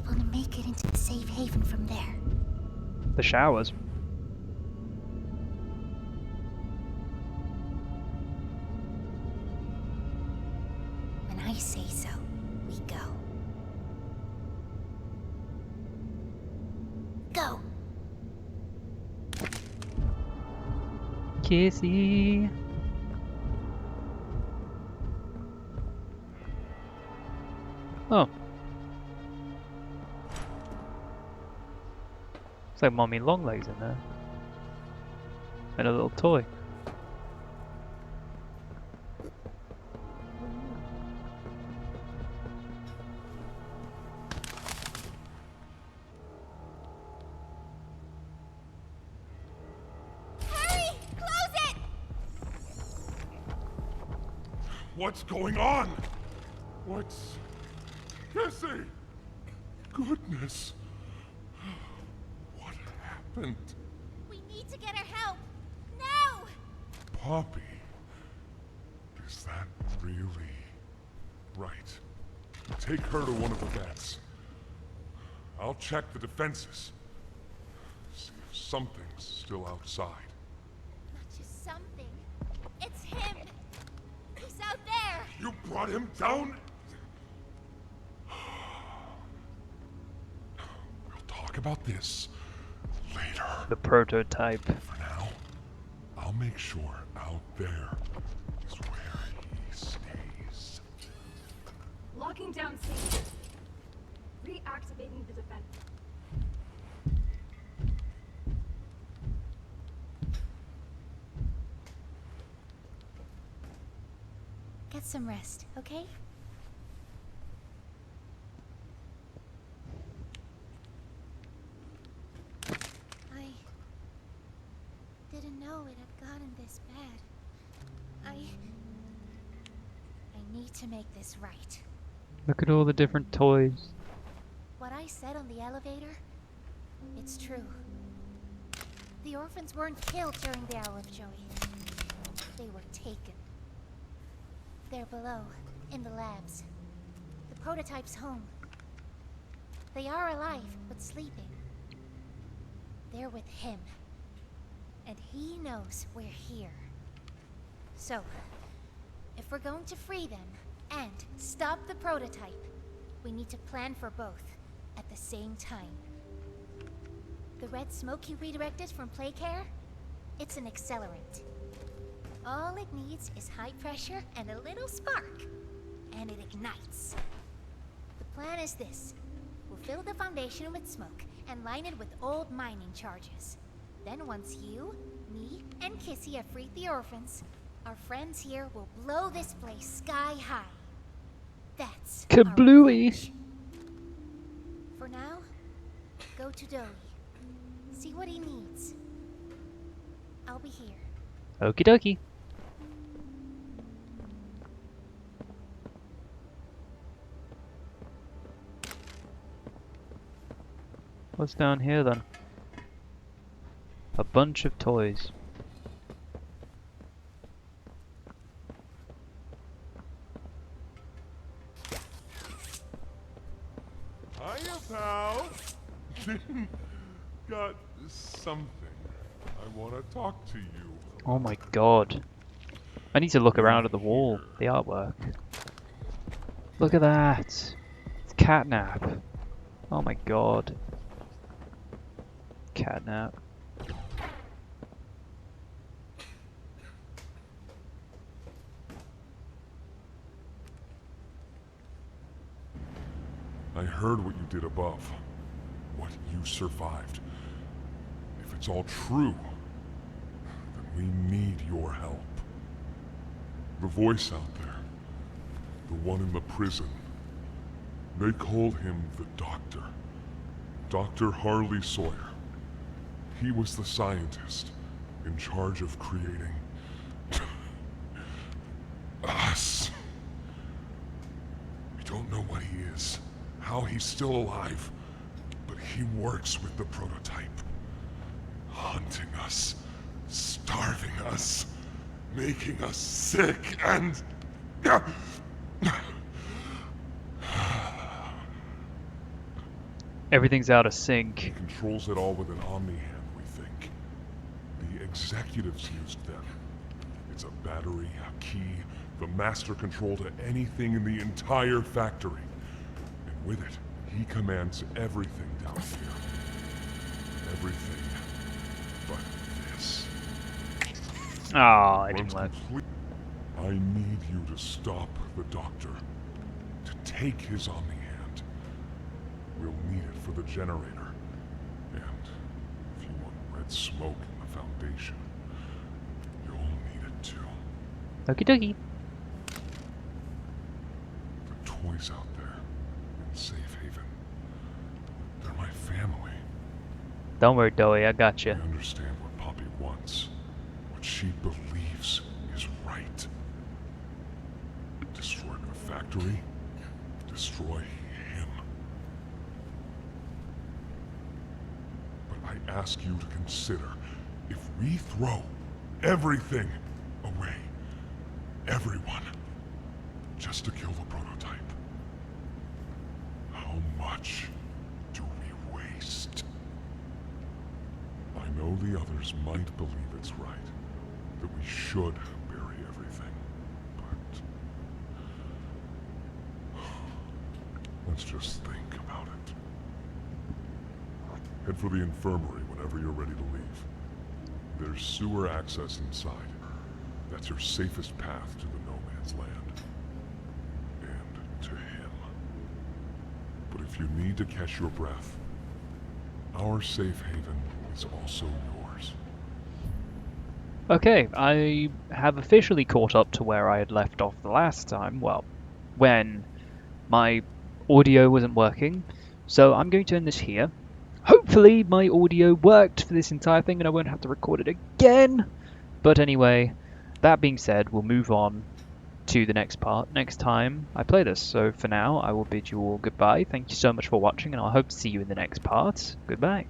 able to make it into the safe haven from there. The showers. When I say so, we go. Go! Kissy. Oh. It's like Mommy Longlegs in there. And a little toy. Hurry! Close it! What's going on? What's... Jesse! Goodness. What happened? We need to get her help. Now! Poppy. Is that really... right? Take her to one of the beds. I'll check the defenses. See if something's still outside. Not just something. It's him. He's out there. You brought him down? We'll talk about this later. The prototype. For now, I'll make sure out there is where he stays. Locking down safety. Reactivating the defense. Get some rest, okay? I didn't know it had gotten this bad. I need to make this right. Look at all the different toys. What I said on the elevator, it's true. The orphans weren't killed during the Hour of Joy. They were taken. They're below, in the labs. The prototype's home. They are alive, but sleeping. They're with him. And he knows we're here. So, if we're going to free them, and stop the prototype, we need to plan for both, at the same time. The red smoke you redirected from Playcare? It's an accelerant. All it needs is high pressure and a little spark, and it ignites. The plan is this. We'll fill the foundation with smoke and line it with old mining charges. Then once you, me, and Kissy have freed the orphans, our friends here will blow this place sky high. That's our Kablooey! revenge. For now, go to Dowie. See what he needs. I'll be here. Okie dokie. What's down here then? A bunch of toys. Hiya, pal. Got something I want to talk to you. Oh my god. I need to look around at the wall, the artwork. Look at that. It's Catnap. Oh my god. Catnap. I heard what you did above. What you survived. If it's all true, then we need your help. The voice out there, the one in the prison, they called him the Doctor. Dr. Harley Sawyer. He was the scientist in charge of creating us. We don't know what he is, how he's still alive, but he works with the prototype. Hunting us, starving us, making us sick, and... Everything's out of He sync. controls it all with an Omni-Hand, we think. The executives used them. It's a battery, a key, the master control to anything in the entire factory. And with it, he commands everything down here. Everything but this. Ah, it Runs didn't work. I need you to stop the doctor. To take his Omni-Hand. We'll need it for the generator. And if you want red smoke in the Foundation, you'll need it too. Okie dokie. The toys out there in Safe Haven. They're my family. Don't worry, Doey, I got I you. understand what Poppy wants. What she believes is right. Destroy the factory. Destroy him. But I ask you to consider, if we throw everything away, everyone, just to kill the prototype, how much do we waste? I know the others might believe it's right, that we should bury everything, but let's just think about it. Head for the infirmary whenever you're ready to leave. There's sewer access inside. That's your safest path to the No Man's Land. And to him. But if you need to catch your breath, our safe haven is also yours. Okay, I have officially caught up to where I had left off the last time. Well, when my audio wasn't working. So I'm going to end this here. Hopefully my audio worked for this entire thing and I won't have to record it again. But anyway, that being said, we'll move on to the next part next time I play this. So for now, I will bid you all goodbye. Thank you so much for watching and I hope to see you in the next part. Goodbye.